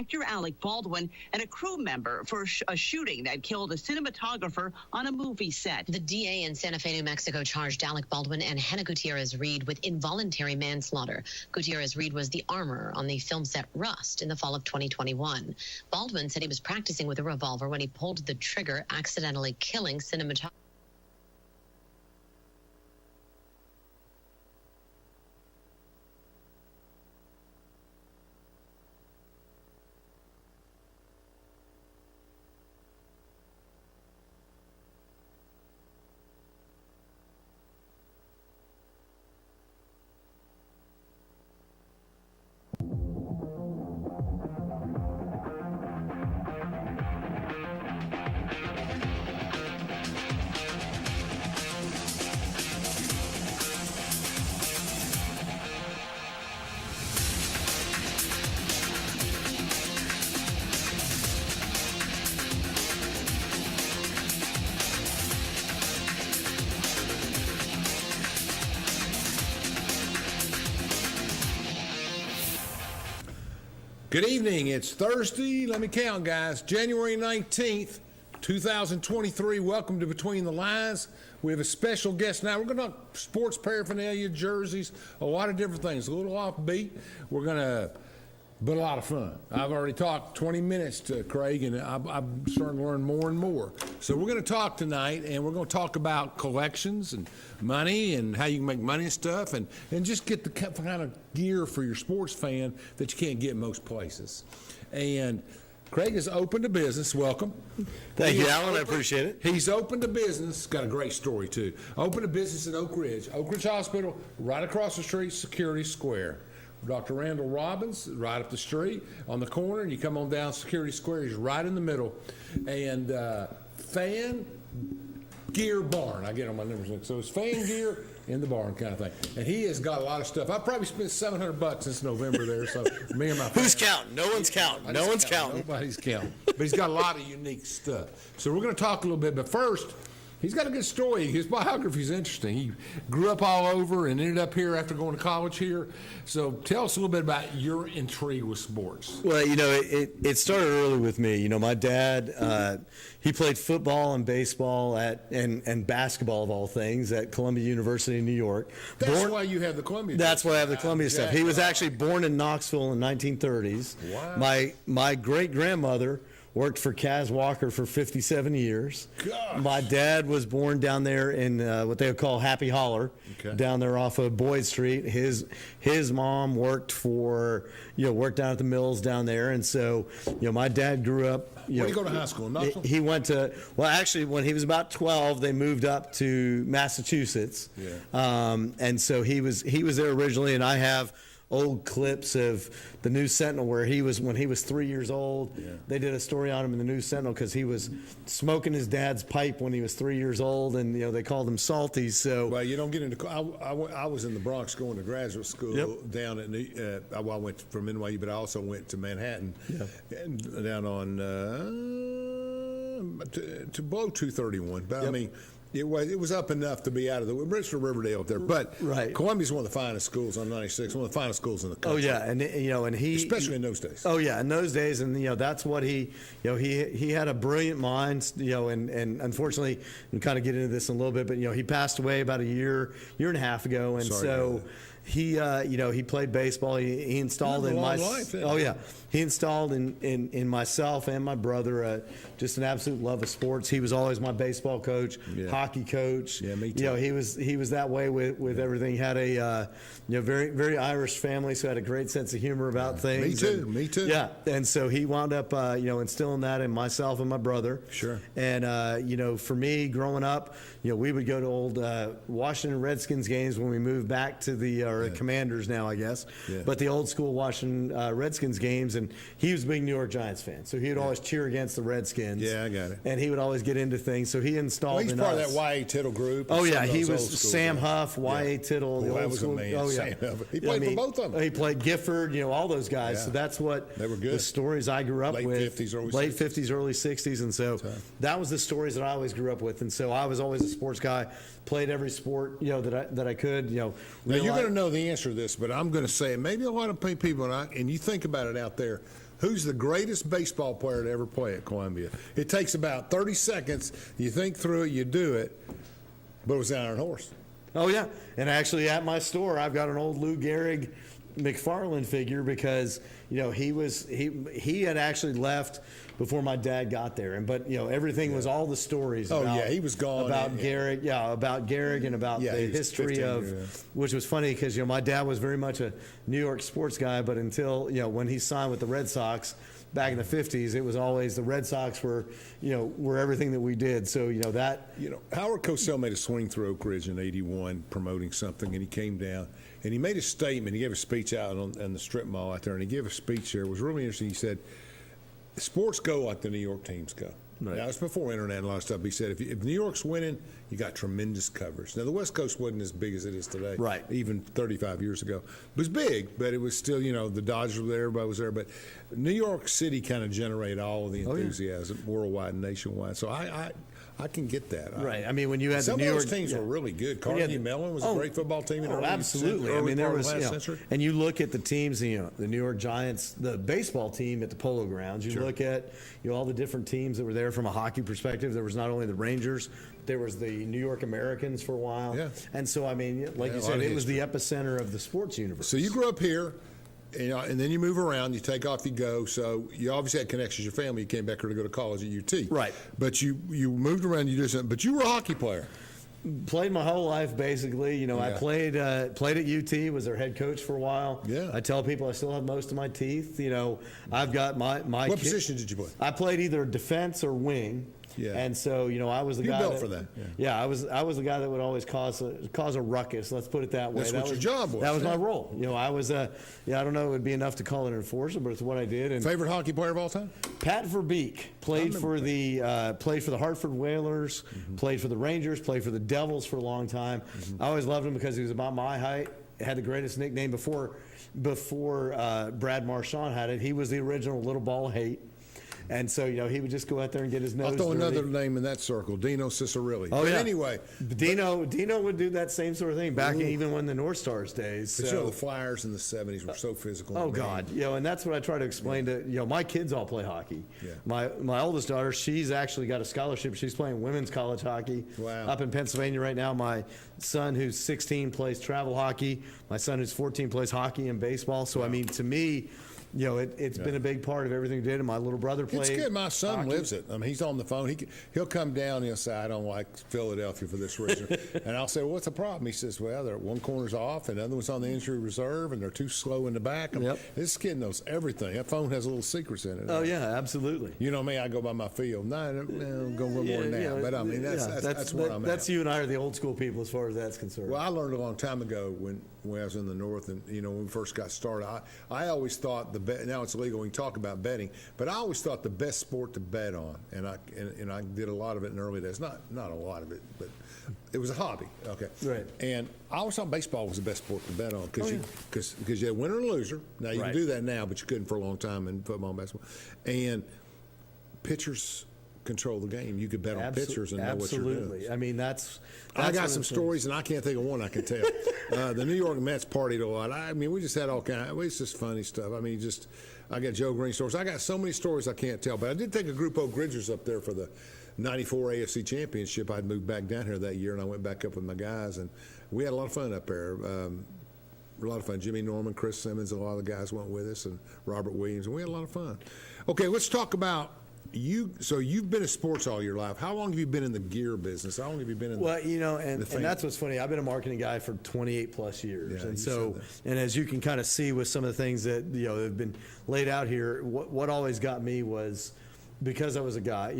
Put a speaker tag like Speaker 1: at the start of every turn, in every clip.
Speaker 1: actor Alec Baldwin and a crew member for a shooting that killed a cinematographer on a movie set.
Speaker 2: The DA in Santa Fe, New Mexico charged Alec Baldwin and Hannah Gutierrez-Reed with involuntary manslaughter. Gutierrez-Reed was the armorer on the film set Rust in the fall of 2021. Baldwin said he was practicing with a revolver when he pulled the trigger, accidentally killing cinematographer.
Speaker 3: Good evening. It's Thursday. Let me count, guys. January 19th, 2023. Welcome to Between the Lines. We have a special guest now. We're going to talk sports paraphernalia, jerseys, a lot of different things. A little offbeat. We're going to, but a lot of fun. I've already talked 20 minutes to Craig, and I'm starting to learn more and more. So we're going to talk tonight, and we're going to talk about collections and money and how you can make money and stuff, and just get the kind of gear for your sports fan that you can't get most places. And Craig has opened a business. Welcome.
Speaker 4: Thank you, Alan. I appreciate it.
Speaker 3: He's opened a business. Got a great story, too. Opened a business in Oak Ridge Hospital, right across the street, Security Square. Dr. Randall Robbins, right up the street on the corner, and you come on down Security Square. He's right in the middle. And fan gear barn. I get on my numbers mixed. So it's fan gear in the barn kind of thing. And he has got a lot of stuff. I've probably spent $700 since November there. So me and my
Speaker 4: Who's counting? No one's counting. No one's counting.
Speaker 3: Nobody's counting. But he's got a lot of unique stuff. So we're going to talk a little bit. But first, he's got a good story. His biography is interesting. He grew up all over and ended up here after going to college here. So tell us a little bit about your intrigue with sports.
Speaker 4: Well, you know, it started early with me. You know, my dad, he played football and baseball and basketball of all things at Columbia University in New York.
Speaker 3: That's why you have the Columbia.
Speaker 4: That's why I have the Columbia stuff. He was actually born in Knoxville in the 1930s.
Speaker 3: Wow.
Speaker 4: My great-grandmother worked for Kaz Walker for 57 years.
Speaker 3: Gosh.
Speaker 4: My dad was born down there in what they would call Happy Holler, down there off of Boyd Street. His mom worked down at the mills down there, and so my dad grew up.
Speaker 3: Where did he go to high school? Knoxville?
Speaker 4: He went to actually when he was about 12, they moved up to Massachusetts.
Speaker 3: Yeah.
Speaker 4: And so he was there originally, and I have old clips of the News Sentinel where when he was 3 years old.
Speaker 3: Yeah.
Speaker 4: They did a story on him in the News Sentinel because he was smoking his dad's pipe when he was 3 years old, and they called him Salty. So
Speaker 3: well, you don't get into. I was in the Bronx going to graduate school down at. I went from NYU, but I also went to Manhattan, and down on to below 231. But I mean. It was up enough to be out of the Bristol Riverdale up there, but Columbia's one of the finest schools on 96, one of the finest schools in the country.
Speaker 4: Oh yeah, and he
Speaker 3: especially in those days.
Speaker 4: Oh yeah, in those days, and that's what he had a brilliant mind, and unfortunately, we'll kind of get into this in a little bit, but he passed away about a year and a half ago, and he played baseball. He installed in my
Speaker 3: life,
Speaker 4: he installed in myself and my brother just an absolute love of sports. He was always my baseball coach, hockey coach.
Speaker 3: Yeah, me too.
Speaker 4: He was that way with everything. He had a very very Irish family, so had a great sense of humor about things.
Speaker 3: Me too.
Speaker 4: Yeah, and so he wound up instilling that in myself and my brother.
Speaker 3: Sure.
Speaker 4: And for me growing up, we would go to old Washington Redskins games when we moved back to the Commanders now, I guess.
Speaker 3: Yeah.
Speaker 4: But the old school Washington Redskins games, and he was a big New York Giants fan, so he would always cheer against the Redskins.
Speaker 3: Yeah, I got it.
Speaker 4: And he would always get into things, so he installed.
Speaker 3: Well, he's part of that Y.A. Tittle group.
Speaker 4: Oh yeah, he was Sam Huff, Y.A. Tittle.
Speaker 3: That was a man. Oh yeah, he played for both of them.
Speaker 4: He played Gifford, all those guys.
Speaker 3: Yeah.
Speaker 4: So that's what
Speaker 3: they were good.
Speaker 4: The stories I grew up
Speaker 3: with.
Speaker 4: Late
Speaker 3: 50s,
Speaker 4: early 60s, and so that was the stories that I always grew up with. And so I was always a sports guy. Played every sport that I could. Now you're
Speaker 3: going to know the answer to this, but I'm going to say it. Maybe a lot of people, and you think about it out there, Who's the greatest baseball player to ever play at Columbia? It takes about 30 seconds. You think through it, you do it, but it was Iron Horse.
Speaker 4: Oh, yeah. And actually, at my store, I've got an old Lou Gehrig McFarland figure because, he had actually left before my dad got there. But, everything was all the stories.
Speaker 3: He was gone.
Speaker 4: About Gehrig. Yeah, about Gehrig and about the history of, which was funny because, my dad was very much a New York sports guy, but until, when he signed with the Red Sox, back in the 50s, it was always the Red Sox were everything that we did. So,
Speaker 3: Howard Cosell made a swing through Oak Ridge in '81 promoting something, and he came down and he made a statement. He gave a speech out on the strip mall out there, and he gave a speech there. It was really interesting. He said, sports go like the New York teams go. Right. Now, it's before internet and a lot of stuff. He said, if New York's winning, you got tremendous coverage. Now, the West Coast wasn't as big as it is today.
Speaker 4: Right.
Speaker 3: Even 35 years ago. It was big, but it was still, the Dodgers were there, everybody was there. But New York City kind of generated all of the enthusiasm worldwide and nationwide. So I can get that.
Speaker 4: Right. I mean, when you had
Speaker 3: some
Speaker 4: the New
Speaker 3: of
Speaker 4: York
Speaker 3: those teams were really good. Carnegie Mellon was a great football team in the early
Speaker 4: absolutely.
Speaker 3: Early part of the last century.
Speaker 4: And you look at the teams, the New York Giants, the baseball team at the Polo Grounds. You look at all the different teams that were there from a hockey perspective. There was not only the Rangers, there was the New York Americans for a while.
Speaker 3: Yeah.
Speaker 4: And so, I mean, like you said, it was the epicenter of the sports universe.
Speaker 3: So you grew up here. And then you move around, you take off, you go. So you obviously had connections with your family. You came back here to go to college at UT.
Speaker 4: Right.
Speaker 3: But you moved around, you did something. But you were a hockey player.
Speaker 4: Played my whole life, basically. I played at UT, was their head coach for a while.
Speaker 3: Yeah.
Speaker 4: I tell people I still have most of my teeth. I've got my
Speaker 3: What position did you play?
Speaker 4: I played either defense or wing.
Speaker 3: Yeah.
Speaker 4: And so, I was the guy
Speaker 3: built for that.
Speaker 4: Yeah, I was the guy that would always cause a ruckus. Let's put it that way.
Speaker 3: That's what your job was.
Speaker 4: That was my role. I was I don't know, it would be enough to call it an enforcer, but it's what I did. And
Speaker 3: favorite hockey player of all time?
Speaker 4: Pat Verbeek played for the Hartford Whalers, played for the Rangers, played for the Devils for a long time. I always loved him because he was about my height. Had the greatest nickname before Brad Marchand had it. He was the original Little Ball of Hate. And so, he would just go out there and get his nose
Speaker 3: I'll throw
Speaker 4: dirty.
Speaker 3: another name in that circle, Dino Cicerilli.
Speaker 4: Oh,
Speaker 3: but
Speaker 4: yeah.
Speaker 3: Anyway.
Speaker 4: Dino would do that same sort of thing back even when the North Stars days.
Speaker 3: But the Flyers in the 70s were so physical.
Speaker 4: Oh, God. And that's what I try to explain to, my kids all play hockey.
Speaker 3: Yeah.
Speaker 4: My oldest daughter, she's actually got a scholarship. She's playing women's college hockey up in Pennsylvania right now. My son, who's 16, plays travel hockey. My son, who's 14, plays hockey and baseball. So, I mean, to me, it's been a big part of everything we did. And my little brother played.
Speaker 3: It's good. My son
Speaker 4: hockey.
Speaker 3: lives it. I mean, he's on the phone. He'll come down and he'll say, I don't like Philadelphia for this reason. And I'll say, well, what's the problem? He says, well, one corner's off and the other one's on the injury reserve and they're too slow in the back. This kid knows everything. That phone has little secrets in it.
Speaker 4: Oh, yeah, absolutely.
Speaker 3: You know me, I go by my field. No, go a little more now. But I mean, that's what I'm at.
Speaker 4: That's you and I are the old school people as far as that's concerned.
Speaker 3: Well, I learned a long time ago when I was in the North and, when we first got started, I always thought now it's legal, we can talk about betting, but I always thought the best sport to bet on, and I did a lot of it in the early days, not a lot of it, but it was a hobby, okay?
Speaker 4: Right.
Speaker 3: And I always thought baseball was the best sport to bet on because you had winner and loser. Now, you can do that now, but you couldn't for a long time in football and basketball. And pitchers control the game. You could bet on pitchers and know what you're doing.
Speaker 4: Absolutely. I mean, that's
Speaker 3: I got some stories, and I can't think of one I can tell. The New York Mets partied a lot. I mean, we just had all kinds. It's just funny stuff. I mean, I got Joe Green stories. I got so many stories I can't tell. But I did take a group of Gridgers up there for the '94 AFC Championship. I'd moved back down here that year, and I went back up with my guys, and we had a lot of fun up there. A lot of fun. Jimmy Norman, Chris Simmons, a lot of the guys went with us, and Robert Williams, and we had a lot of fun. Okay, let's talk about so you've been in sports all your life. How long have you been in the gear business? How long have you been in
Speaker 4: and that's what's funny. I've been a marketing guy for 28 plus years.
Speaker 3: Yeah,
Speaker 4: and so, and as you can kind of see with some of the things that, have been laid out here, what always got me was because I was a guy,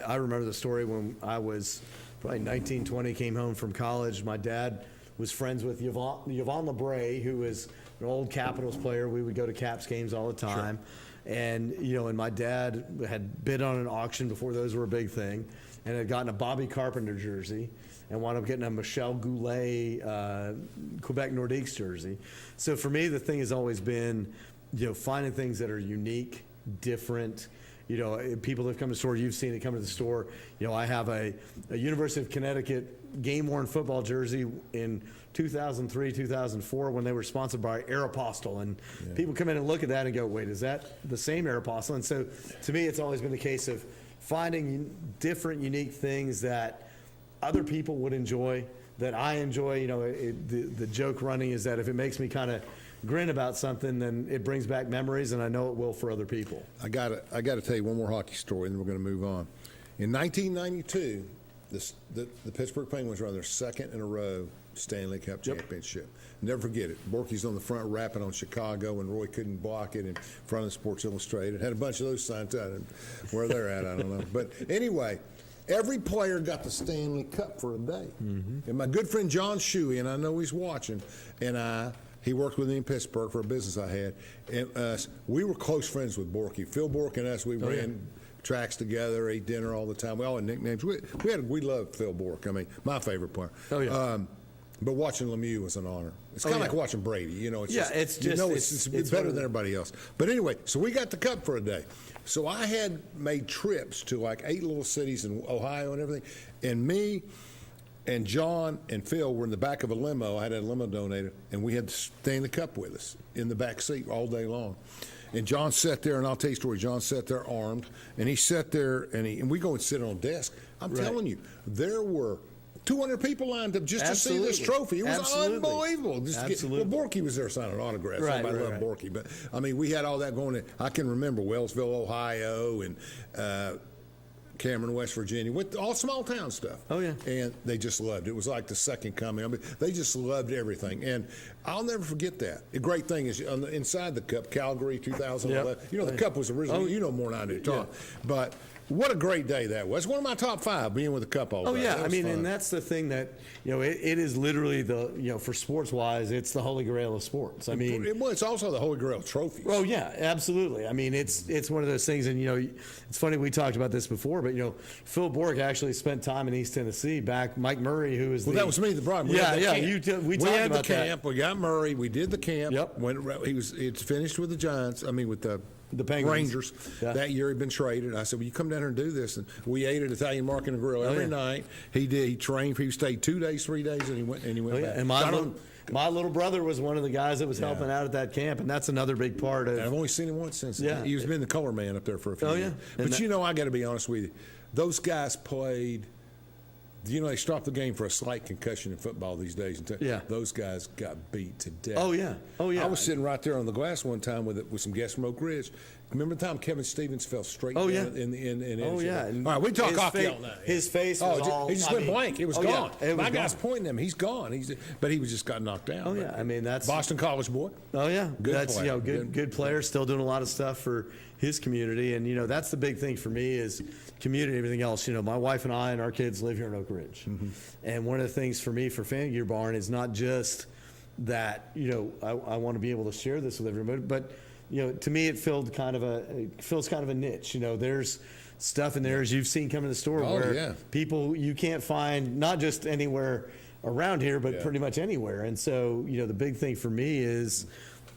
Speaker 4: I remember the story when I was probably 19, 20, came home from college. My dad was friends with Yvonne LeBray, who was an old Capitals player. We would go to Caps games all the time. Sure. And, and my dad had bid on an auction before those were a big thing and had gotten a Bobby Carpenter jersey and wound up getting a Michel Goulet Quebec Nordiques jersey. So for me, the thing has always been, finding things that are unique, different, people that have come to the store, you've seen it come to the store. I have a University of Connecticut game-worn football jersey in 2003, 2004 when they were sponsored by Aeropostale. And people come in and look at that and go, wait, is that the same Aeropostale? And so to me, it's always been the case of finding different, unique things that other people would enjoy, that I enjoy. The joke running is that if it makes me kind of grin about something, then it brings back memories, and I know it will for other people.
Speaker 3: I got to tell you one more hockey story, and then we're going to move on. In 1992, the Pittsburgh Penguins were on their second in a row Stanley Cup championship. Never forget it. Borky's on the front rapping on Chicago, and Roy couldn't block it in front of Sports Illustrated. Had a bunch of those signs out. Where they're at, I don't know. But anyway, every player got the Stanley Cup for a day. Mm-hmm. And my good friend John Shuey, and I know he's watching, and he worked with me in Pittsburgh for a business I had. And we were close friends with Borky. Phil Bork and us, we ran tracks together, ate dinner all the time. We all had nicknames. We loved Phil Bork. I mean, my favorite player.
Speaker 4: Oh, yeah.
Speaker 3: But watching Lemieux was an honor. It's kind of like watching Brady. It's better than everybody else. But anyway, so we got the cup for a day. So I had made trips to like 8 little cities in Ohio and everything. And me and John and Phil were in the back of a limo. I had a limo donated, and we had to stay in the cup with us in the back seat all day long. And John sat there, and I'll tell you a story. John sat there armed, and he sat there, and we go and sit on a desk. I'm telling you, there were 200 people lined up just to see this trophy. It was unbelievable. Borky was there signing autographs. Everybody loved Borky. But, I mean, we had all that going on. I can remember Wellsville, Ohio, and Cameron, West Virginia, with all small town stuff.
Speaker 4: Oh, yeah. And
Speaker 3: they just loved it. It was like the second coming. I mean, they just loved everything. And I'll never forget that. The great thing is, inside the cup, Calgary 2011, the cup was originally, more than I do, Tom. But what a great day that was. One of my top 5, being with the cup all day.
Speaker 4: Oh, yeah. I mean, and that's the thing that, it is literally for sports-wise, it's the holy grail of sports. I mean.
Speaker 3: It's also the holy grail of trophies.
Speaker 4: Oh, yeah, absolutely. I mean, it's one of those things, and, it's funny, we talked about this before, but, Phil Bork actually spent time in East Tennessee back. Mike Murray, who is
Speaker 3: that was me, the problem.
Speaker 4: We had
Speaker 3: the camp. We got Murray. We did the camp.
Speaker 4: Yep.
Speaker 3: It's finished with the Giants. I mean, with the Penguins. Rangers. Yeah. That year he'd been traded. I said, "Will you come down here and do this?" And we ate at Italian Market and Grill every night. He did. He trained. He stayed 2 days, 3 days, and he went back.
Speaker 4: And my little brother was one of the guys that was helping out at that camp, and that's another big part of.
Speaker 3: And I've only seen him once since. Yeah. He's been the color man up there for a few years. But I got to be honest with you, those guys played. They stopped the game for a slight concussion in football these days. Those guys got beat to death.
Speaker 4: Oh, yeah.
Speaker 3: I was sitting right there on the glass one time with some guests from Oak Ridge. Remember the time Kevin Stevens fell straight down in
Speaker 4: Oh, yeah.
Speaker 3: All right, we talk hockey all night.
Speaker 4: His face was all...
Speaker 3: He just went blank. It was gone.
Speaker 4: Yeah,
Speaker 3: My guy's pointing at him. He's gone. But he was just got knocked down.
Speaker 4: Oh, yeah. I mean, that's...
Speaker 3: Boston College boy.
Speaker 4: Oh, yeah.
Speaker 3: Good player.
Speaker 4: Good player, still doing a lot of stuff for his community. And, that's the big thing for me is community and everything else. My wife and I and our kids live here in Oak Ridge. Mm-hmm. And one of the things for me for Fan Gear Barn is not just that, I want to be able to share this with everybody, but to me, it feels kind of a niche. There's stuff in there, as you've seen come in the store, where people you can't find, not just anywhere around here, but pretty much anywhere. And so, the big thing for me is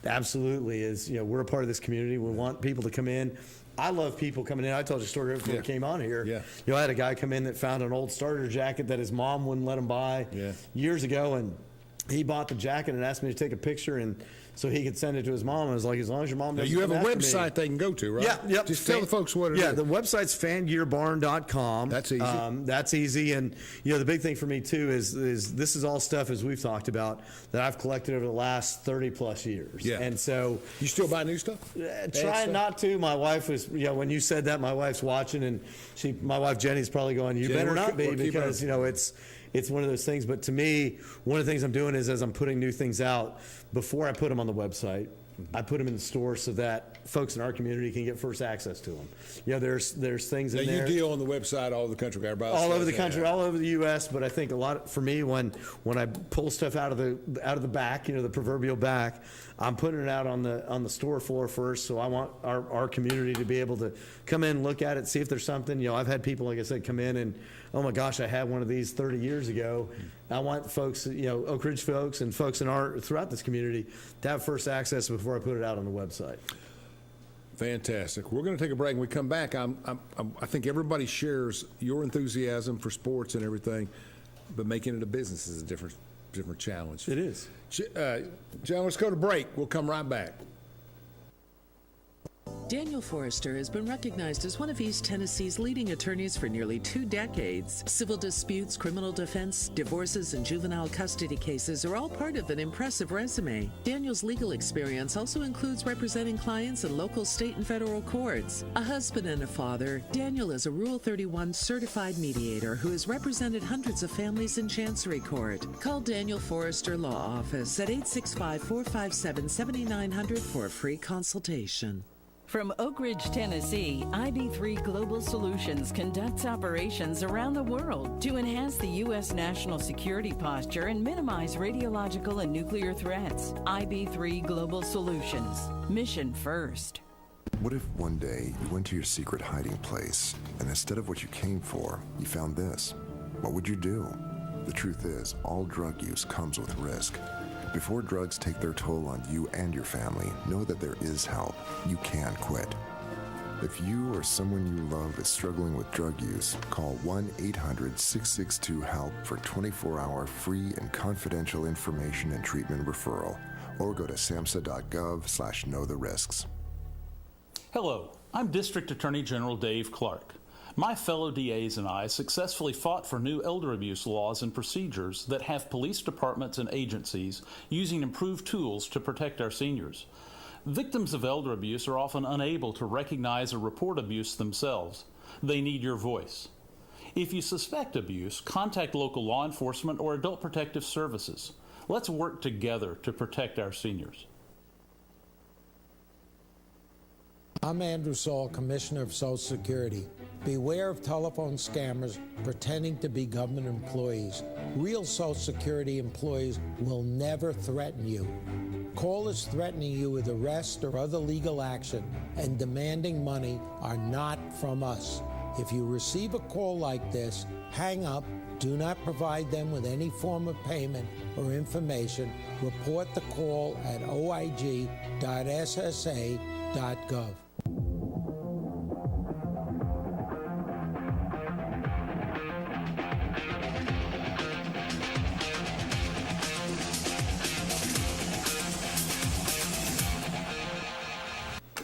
Speaker 4: we're a part of this community. We want people to come in. I love people coming in. I told you a story before we came on here. Yeah. I had a guy come in that found an old starter jacket that his mom wouldn't let him buy years ago, and he bought the jacket and asked me to take a picture and so he could send it to his mom. And I was like, as long as your mom doesn't.
Speaker 3: You have a website they can go to, right?
Speaker 4: Yeah, yep.
Speaker 3: Just tell the folks what it is.
Speaker 4: Yeah, the website's fangearbarn.com.
Speaker 3: That's easy.
Speaker 4: That's easy. And, the big thing for me, too, is this is all stuff, as we've talked about, that I've collected over the last 30-plus years.
Speaker 3: Yeah.
Speaker 4: And so.
Speaker 3: You still buy new stuff?
Speaker 4: Trying not to. My wife was, when you said that, my wife's watching, and my wife Jenny's probably going, you better not be, because, it's one of those things. But to me, one of the things I'm doing is, as I'm putting new things out, before I put them on the website, I put them in the store so that folks in our community can get first access to them. There's things in there.
Speaker 3: You deal on the website all over the country,
Speaker 4: all over the country, all over the U.S. But I think a lot for me when I pull stuff out of the back, the proverbial back, I'm putting it out on the store floor first. So I want our community to be able to come in, look at it, see if there's something. I've had people, like I said, come in and, oh my gosh, I had one of these 30 years ago. I want folks, Oak Ridge folks and folks throughout this community to have first access before I put it out on the website.
Speaker 3: Fantastic. We're going to take a break. When we come back, I think everybody shares your enthusiasm for sports and everything, but making it a business is a different challenge.
Speaker 4: It is.
Speaker 3: John, let's go to break. We'll come right back.
Speaker 5: Daniel Forrester has been recognized as one of East Tennessee's leading attorneys for nearly 2 decades. Civil disputes, criminal defense, divorces, and juvenile custody cases are all part of an impressive resume. Daniel's legal experience also includes representing clients in local, state, and federal courts. A husband and a father, Daniel is a Rule 31 certified mediator who has represented hundreds of families in Chancery Court. Call Daniel Forrester Law Office at 865-457-7900 for a free consultation.
Speaker 6: From Oak Ridge, Tennessee, IB3 Global Solutions conducts operations around the world to enhance the U.S. national security posture and minimize radiological and nuclear threats. IB3 Global Solutions. Mission first.
Speaker 7: What if one day you went to your secret hiding place and instead of what you came for, you found this? What would you do? The truth is, all drug use comes with risk. Before drugs take their toll on you and your family, know that there is help. You can quit. If you or someone you love is struggling with drug use, call 1-800-662-HELP for 24-hour free and confidential information and treatment referral, or go to samhsa.gov/knowtherisks.
Speaker 8: Hello, I'm District Attorney General Dave Clark. My fellow DAs and I successfully fought for new elder abuse laws and procedures that have police departments and agencies using improved tools to protect our seniors. Victims of elder abuse are often unable to recognize or report abuse themselves. They need your voice. If you suspect abuse, contact local law enforcement or adult protective services. Let's work together to protect our seniors.
Speaker 9: I'm Andrew Saul, Commissioner of Social Security. Beware of telephone scammers pretending to be government employees. Real Social Security employees will never threaten you. Callers threatening you with arrest or other legal action and demanding money are not from us. If you receive a call like this, hang up, do not provide them with any form of payment or information. Report the call at oig.ssa.gov.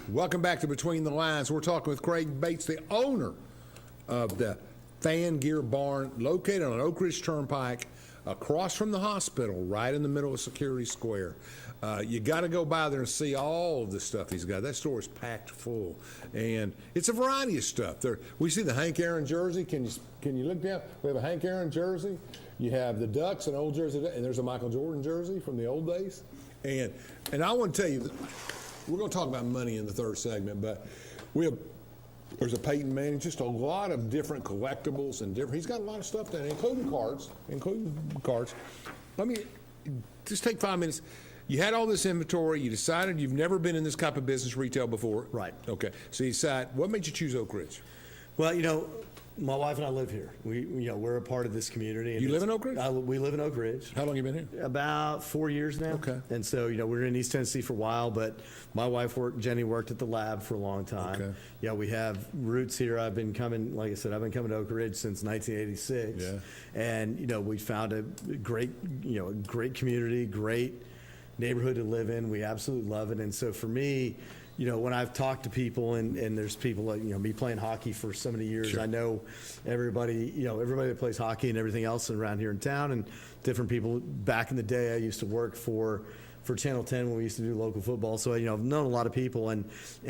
Speaker 3: Welcome back to Between the Lines. We're talking with Craig Bates, the owner of the Fan Gear Barn, located on Oak Ridge Turnpike, across from the hospital, right in the middle of Security Square. You got to go by there and see all of the stuff he's got. That store is packed full, and it's a variety of stuff. There, we see the Hank Aaron jersey. Can you look down? We have a Hank Aaron jersey. You have the Ducks, an old jersey, and there's a Michael Jordan jersey from the old days. And I want to tell you, we're going to talk about money in the third segment, but there's a Peyton Manning, just a lot of different collectibles and different. He's got a lot of stuff there, including cards. Let me just take 5 minutes. You had all this inventory. You decided you've never been in this type of business retail before.
Speaker 4: Right.
Speaker 3: Okay. So you decide, what made you choose Oak Ridge?
Speaker 4: Well, my wife and I live here. We're a part of this community.
Speaker 3: You live in Oak Ridge?
Speaker 4: We live in Oak Ridge.
Speaker 3: How long have you been here?
Speaker 4: About 4 years now.
Speaker 3: Okay.
Speaker 4: And so, we're in East Tennessee for a while, but my wife Jenny worked at the lab for a long time.
Speaker 3: Okay.
Speaker 4: Yeah, we have roots here. I've been coming to Oak Ridge since 1986.
Speaker 3: Yeah.
Speaker 4: And, we found a great community, great neighborhood to live in. We absolutely love it. And so for me, when I've talked to people and there's people like, me playing hockey for so many years,
Speaker 3: Sure.
Speaker 4: I know everybody that plays hockey and everything else around here in town, and different people. Back in the day, I used to work for Channel 10 when we used to do local football. So, I've known a lot of people. And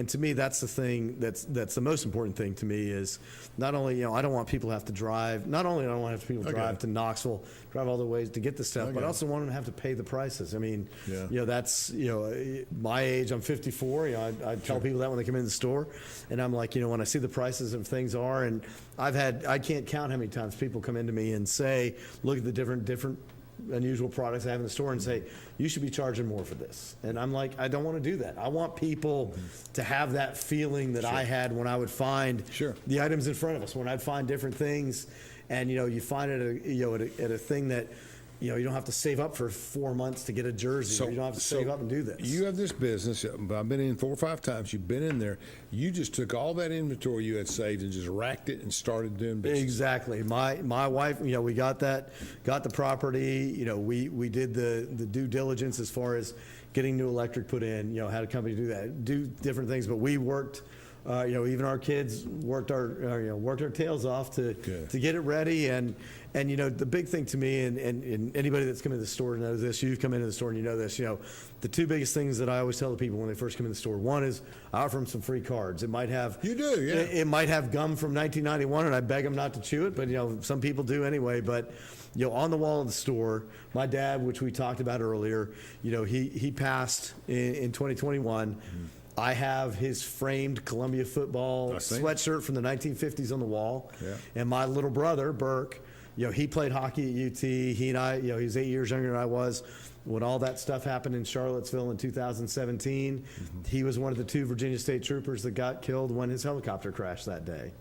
Speaker 4: to me, that's the thing that's the most important thing to me is not only, I don't want people to have to drive, not only do I don't want to have people drive to Knoxville, drive all the ways to get the stuff, but I also want them to have to pay the prices. I mean, that's, my age, I'm 54. I tell people that when they come in the store, and I'm like, when I see the prices of things are, and I can't count how many times people come into me and say, look at the different unusual products I have in the store and say, you should be charging more for this. And I'm like, I don't want to do that. I want people to have that feeling that I had when I would find the items in front of us, when I'd find different things, and you find it at a thing that you don't have to save up for 4 months to get a jersey. Or you don't have to save up and do this.
Speaker 3: You have this business. I've been in 4 or 5 times. You've been in there. You just took all that inventory you had saved and just racked it and started doing business.
Speaker 4: Exactly. My wife, we got the property. We did the due diligence as far as getting new electric put in. Had a company do that, do different things. But we worked. Even our kids worked our tails off to get it ready. And the big thing to me, and anybody that's come into the store knows this. You've come into the store and you know this. The 2 biggest things that I always tell the people when they first come in the store. One is I offer them some free cards. It might have It might have gum from 1991, and I beg them not to chew it. But some people do anyway. But on the wall of the store, my dad, which we talked about earlier, he passed in 2021. Mm-hmm. I have his framed Columbia football sweatshirt from the 1950s on the wall. Yeah. And my little brother, Burke, he played hockey at UT. He and I, he was 8 years younger than I was. When all that stuff happened in Charlottesville in 2017, he was one of the 2 Virginia State troopers that got killed when his helicopter crashed that day.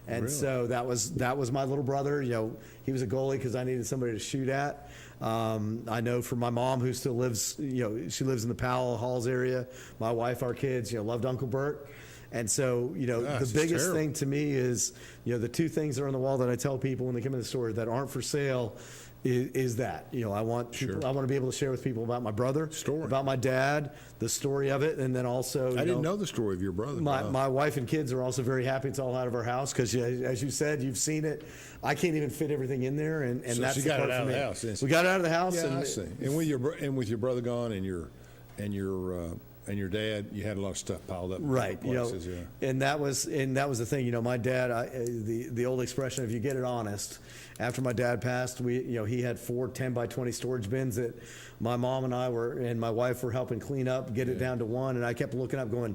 Speaker 4: And so that was my little brother. He was a goalie because I needed somebody to shoot at. I know for my mom, who still lives, she lives in the Powell Halls area. My wife, our kids, loved Uncle Bert. And so, the biggest thing to me is, the 2 things that are on the wall that I tell people when they come in the store that aren't for sale is that. I want people, I want to be able to share with people about my brother, about my dad, the story of it, and then also.
Speaker 3: I didn't know the story of your brother.
Speaker 4: My wife and kids are also very happy it's all out of our house because, as you said, you've seen it. I can't even fit everything in there, and
Speaker 3: so
Speaker 4: that's
Speaker 3: the part for me. We
Speaker 4: got it out of the house.
Speaker 3: Yeah, I see. And with your brother gone and your dad, you had a lot of stuff piled up.
Speaker 4: Right.
Speaker 3: Places,
Speaker 4: and that was the thing. My dad, the old expression, if you get it honest. After my dad passed, he had 4 10-by-20 storage bins that my mom and my wife were helping clean up, get it down to 1. And I kept looking up, going,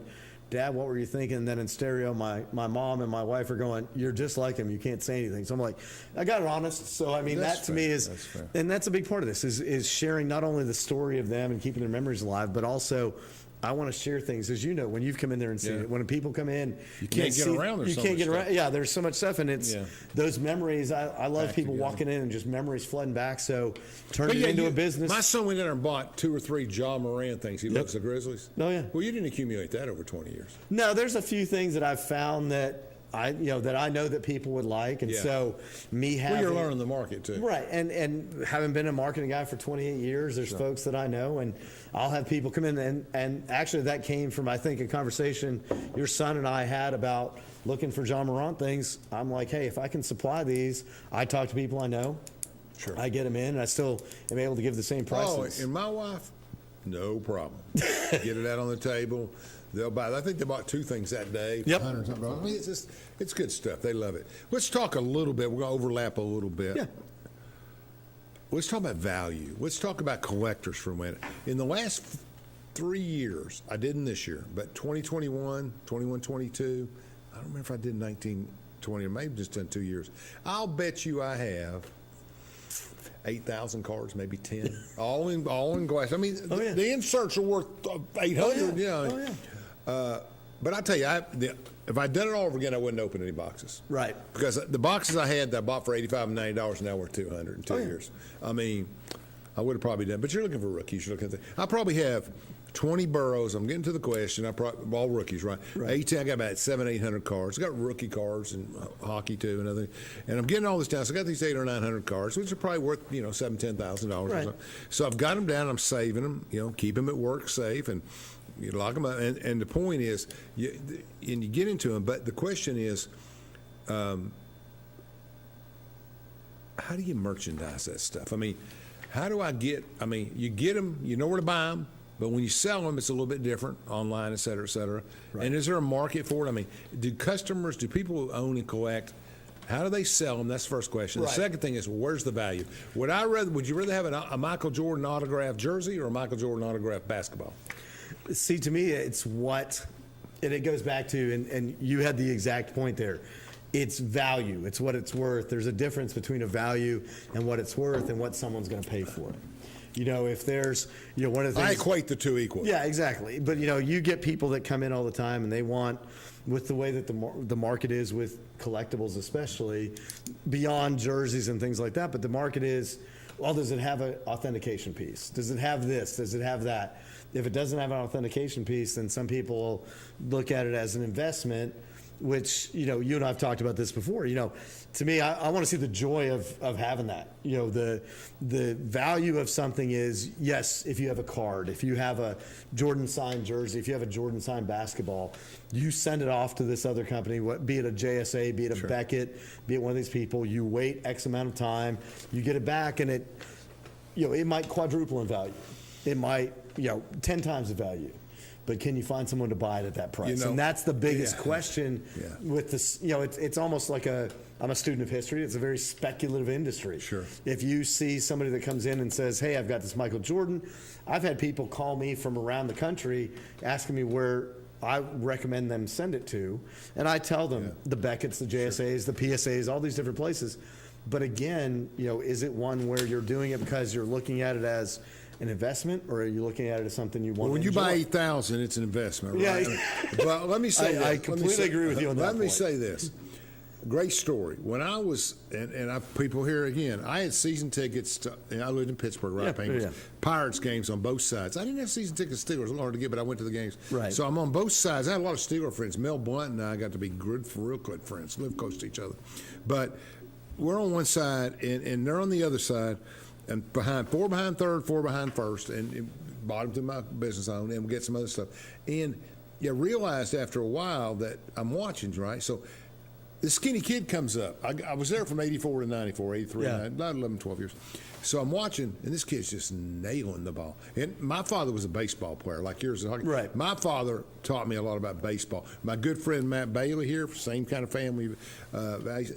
Speaker 4: Dad, what were you thinking? And then in stereo, my mom and my wife are going, you're just like him. You can't say anything. So I'm like, I got it honest. So, I mean, that to me is, and that's a big part of this, is sharing not only the story of them and keeping their memories alive, but also I want to share things, as you know, when you've come in there and seen it. When people come in,
Speaker 3: you can't get around.
Speaker 4: You can't get around. Yeah, there's so much stuff, and it's those memories. I love people walking in and just memories flooding back. So turn it into a business.
Speaker 3: My son went in there and bought 2 or 3 John Moran things. He loves the Grizzlies.
Speaker 4: Oh yeah.
Speaker 3: Well, you didn't accumulate that over 20 years.
Speaker 4: No, there's a few things that I've found that I know that people would like, and so me having.
Speaker 3: Well, you're learning the market too,
Speaker 4: right? And having been a marketing guy for 28 years, there's folks that I know, and I'll have people come in, and actually that came from, I think, a conversation your son and I had about looking for John Morant things. I'm like, hey, if I can supply these, I talk to people I know.
Speaker 3: Sure.
Speaker 4: I get them in, and I still am able to give the same prices.
Speaker 3: Oh, and my wife, no problem. Get it out on the table. They'll buy. I think they bought 2 things that day.
Speaker 4: Yep.
Speaker 3: $100 something. I mean, it's good stuff. They love it. Let's talk a little bit. We're going to overlap a little bit.
Speaker 4: Yeah.
Speaker 3: Let's talk about value. Let's talk about collectors for a minute. In the last 3 years, I didn't this year, but 2021, 21, 22, I don't remember if I did 19, 20, or maybe just done 2 years. I'll bet you I have 8,000 cards, maybe 10, all in glass. I mean, the inserts are worth 800. But I tell you, if I'd done it all over again, I wouldn't open any boxes.
Speaker 4: Right.
Speaker 3: Because the boxes I had that I bought for $85 and $90 now worth $200 in 2 years. I mean, I would have probably done. But you're looking for rookies. You're looking at I probably have 20 Burrows. I'm getting to the question. All rookies, right? 18. I got about 700, 800 cards. I got rookie cards and hockey too, and other. And I'm getting all this down. So I got these 800 or 900 cards, which are probably worth $7,000, $10,000. Right. So I've got them down. I'm saving them. Keep them at work safe, and you lock them up. And the point is, you get into them. But the question is, how do you merchandise that stuff? I mean, how do I get? I mean, you get them. You know where to buy them. But when you sell them, it's a little bit different, online, et cetera, et cetera. Right. And is there a market for it? I mean, do people who own and collect, how do they sell them? That's the first question. Right. The second thing is, where's the value? Would you rather have a Michael Jordan autographed jersey or a Michael Jordan autographed basketball?
Speaker 4: See, to me, it's and it goes back to, and you had the exact point there. It's value. It's what it's worth. There's a difference between a value and what it's worth and what someone's going to pay for it. If there's, one of the things.
Speaker 3: I equate the two equally.
Speaker 4: Yeah, exactly. But, you get people that come in all the time and they want, with the way that the market is with collectibles especially, beyond jerseys and things like that, but the market is, well, does it have an authentication piece? Does it have this? Does it have that? If it doesn't have an authentication piece, then some people look at it as an investment, which, you know, you and I have talked about this before. You know, to me, I want to see the joy of having that. You know, the value of something is, yes, if you have a card, if you have a Jordan signed jersey, if you have a Jordan signed basketball, you send it off to this other company, be it a JSA, be it a Beckett, be it one of these people, you wait X amount of time, you get it back, and it, you know, it might quadruple in value. It might, you know, 10 times the value. But can you find someone to buy it at that price?
Speaker 3: You know,
Speaker 4: and that's the biggest question with this. You know, it's almost like I'm a student of history. It's a very speculative industry.
Speaker 3: Sure.
Speaker 4: If you see somebody that comes in and says, hey, I've got this Michael Jordan, I've had people call me from around the country asking me where I recommend them send it to. And I tell them the Beckett's, the JSAs, the PSAs, all these different places. But again, you know, is it one where you're doing it because you're looking at it as an investment, or are you looking at it as something you want
Speaker 3: Well, when
Speaker 4: to
Speaker 3: you
Speaker 4: enjoy?
Speaker 3: buy 8,000, it's an investment, right?
Speaker 4: Yeah.
Speaker 3: Well, let me say
Speaker 4: I completely agree with you on that
Speaker 3: Let me
Speaker 4: point.
Speaker 3: say this. Great story. When I was, people here again, I had season tickets to, and I lived in Pittsburgh, right? Pirates games on both sides. I didn't have season tickets to Steelers. It was hard to get, but I went to the games.
Speaker 4: Right.
Speaker 3: So I'm on both sides. I had a lot of Steeler friends. Mel Blunt and I got to be real good friends, live close to each other. But we're on one side, and they're on the other side. And four behind third, four behind first, and bottom to my business own, and we get some other stuff. And you realized after a while that I'm watching, right? So this skinny kid comes up. I was there from 84 to 94, 83, about 11, 12 years. So I'm watching, and this kid's just nailing the ball. And my father was a baseball player, like yours.
Speaker 4: Right.
Speaker 3: My father taught me a lot about baseball. My good friend Matt Bailey here, same kind of family,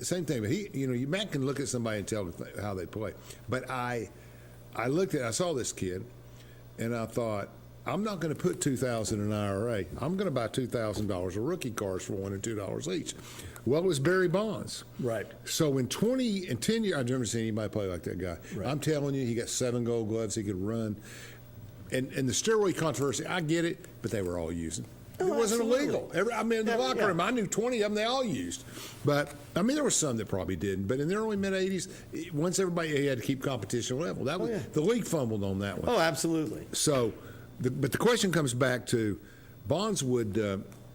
Speaker 3: same thing. But Matt can look at somebody and tell how they play. But I saw this kid, and I thought, I'm not going to put $2,000 in an IRA. I'm going to buy $2,000 of rookie cards for $1 and $2 each. Well, it was Barry Bonds.
Speaker 4: Right.
Speaker 3: So in 10 years, I've never seen anybody play like that guy. Right. I'm telling you, he got 7 Gold Gloves. He could run. And the steroid controversy, I get it, but they were all using. It wasn't illegal. In the locker room, I knew 20 of them they all used. But, there were some that probably didn't. But in the early, mid-'80s, once everybody had to keep competition level. That was the league fumbled on that one.
Speaker 4: Oh, absolutely.
Speaker 3: So, but the question comes back to Bonds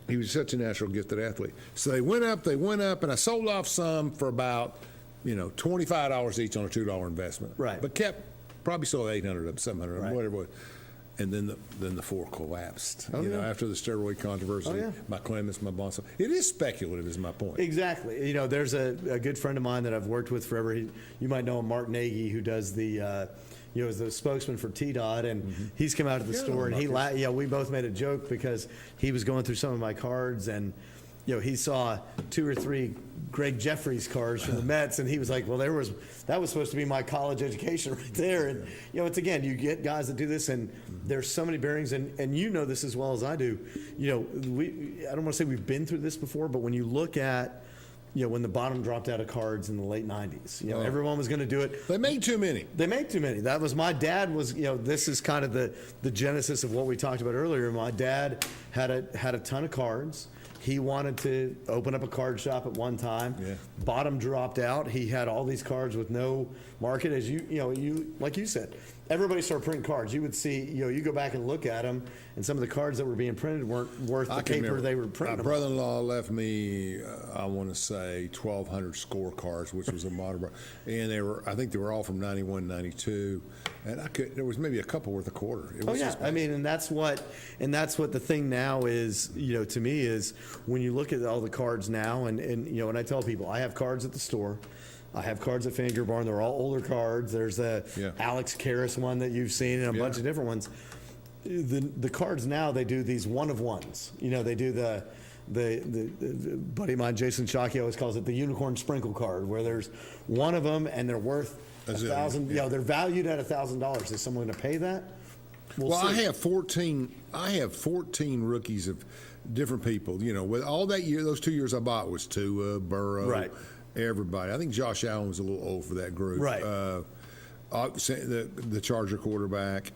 Speaker 3: he was such a natural gifted athlete. So they went up, and I sold off some for about, $25 each on a $2 investment.
Speaker 4: Right.
Speaker 3: But probably sold 800 of them, 700 of them, whatever it was. And then the four collapsed. After the steroid controversy, my Clemens, my Bonds. It is speculative, is my point.
Speaker 4: Exactly. There's a good friend of mine that I've worked with forever. You might know him, Mark Nagy, who does the is the spokesman for T-Dot, and he's come out to the store, and we both made a joke because he was going through some of my cards, and he saw 2 or 3 Greg Jeffries cards from the Mets, and he was like, well, that was supposed to be my college education right there. And it's, again, you get guys that do this, and there's so many bearings, and you know this as well as I do. I don't want to say we've been through this before, but when you look at when the bottom dropped out of cards in the late 90s, everyone was going to do it.
Speaker 3: They made too many.
Speaker 4: That was, my dad was, this is kind of the genesis of what we talked about earlier. My dad had a ton of cards. He wanted to open up a card shop at one time. Yeah. Bottom dropped out. He had all these cards with no market. As you like you said, everybody started printing cards. You would see, you go back and look at them, and some of the cards that were being printed weren't worth the paper they were printing.
Speaker 3: My brother-in-law left me, I want to say, 1,200 scorecards, which was a modern, and I think they were all from 91, 92, and there was maybe a couple worth a quarter.
Speaker 4: And that's what the thing now is. To me is when you look at all the cards now, and I tell people I have cards at the store. I have cards at Fan Gear Barn. They're all older cards. There's a Alex Karras one that you've seen and a bunch of different ones. The cards now, they do these one-of-ones. They do the buddy of mine, Jason Shockey, always calls it the unicorn sprinkle card, where there's one of them and they're worth $1,000. They're valued at $1,000. Is someone going to pay that? We'll see.
Speaker 3: I have 14 rookies of different people. With all that year, those 2 years I bought was Tua, Burrow,
Speaker 4: right.
Speaker 3: Everybody. I think Josh Allen was a little old for that group.
Speaker 4: Right.
Speaker 3: The Charger quarterback.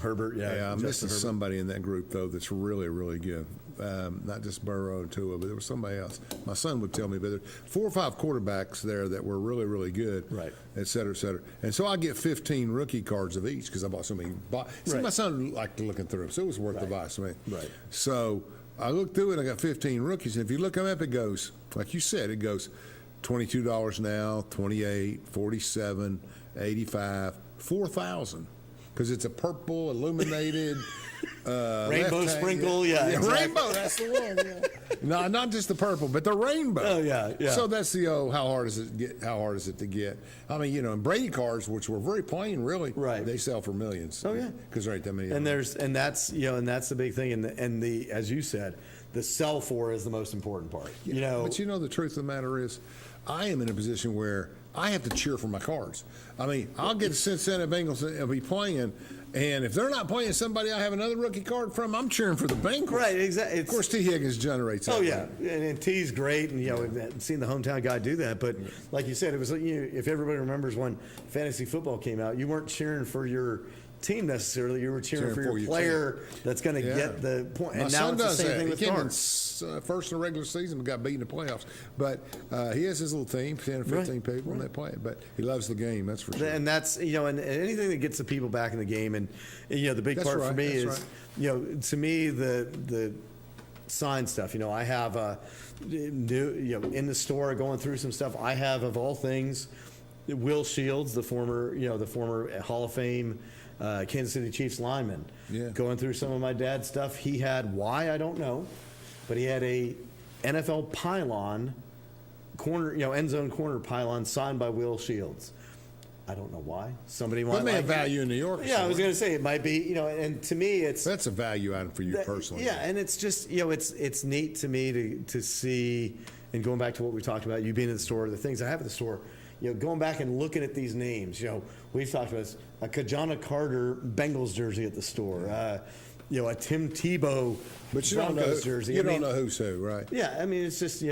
Speaker 4: Herbert,
Speaker 3: I'm missing somebody in that group, though, that's really, really good. not just Burrow and Tua, but there was somebody else. My son would tell me, but there were 4 or 5 quarterbacks there that were really, really good,
Speaker 4: right?
Speaker 3: Et cetera, et cetera. And so I get 15 rookie cards of each because I bought so many. See, my son liked looking through them, so it was worth the buy to me.
Speaker 4: Right.
Speaker 3: So I looked through it. I got 15 rookies, and if you look them up, it goes like you said. It goes $22 now, $28, $47, $85, $4,000 because it's a purple illuminated.
Speaker 4: Rainbow sprinkle, exactly.
Speaker 3: Rainbow, that's the one. Yeah. No, not just the purple, but the rainbow.
Speaker 4: Oh yeah.
Speaker 3: So that's the how hard is it to get? I mean, and Brady cards, which were very plain, really,
Speaker 4: right?
Speaker 3: They sell for millions.
Speaker 4: Oh yeah,
Speaker 3: because there ain't that many.
Speaker 4: And that's the big thing, and the as you said, the sell for is the most important part.
Speaker 3: But the truth of the matter is, I am in a position where I have to cheer for my cards. I mean, I'll get the Cincinnati Bengals and be playing. And if they're not playing somebody I have another rookie card from, I'm cheering for the Bengals.
Speaker 4: Right, exactly.
Speaker 3: Of course, T. Higgins generates that.
Speaker 4: Oh, yeah. And T's great, and, we've seen the hometown guy do that. But like you said, it was if everybody remembers when fantasy football came out, you weren't cheering for your team necessarily. You were cheering for your player that's going to get the point. And now it's the same thing with cards.
Speaker 3: First in the regular season, we got beat in the playoffs. But he has his little team, 10 or 15 people, and they play it. But he loves the game, that's for sure.
Speaker 4: And that's, and anything that gets the people back in the game. And the big part for me is, to me, the sign stuff. I have in the store going through some stuff. I have, of all things, Will Shields, the former Hall of Fame Kansas City Chiefs lineman.
Speaker 3: Yeah.
Speaker 4: Going through some of my dad's stuff, he had I don't know, but he had a NFL pylon corner, end zone corner pylon signed by Will Shields. I don't know why. Somebody might
Speaker 3: have value in New York.
Speaker 4: Yeah, I was going to say it might be, and to me
Speaker 3: that's a value item for you personally.
Speaker 4: Yeah, and it's just, it's neat to me to see, and going back to what we talked about, you being in the store, the things I have at the store, going back and looking at these names, we've talked about this, a Kajana Carter Bengals jersey at the store, a Tim Tebow Broncos jersey.
Speaker 3: You don't know who's who, right?
Speaker 4: Yeah, I mean, it's just,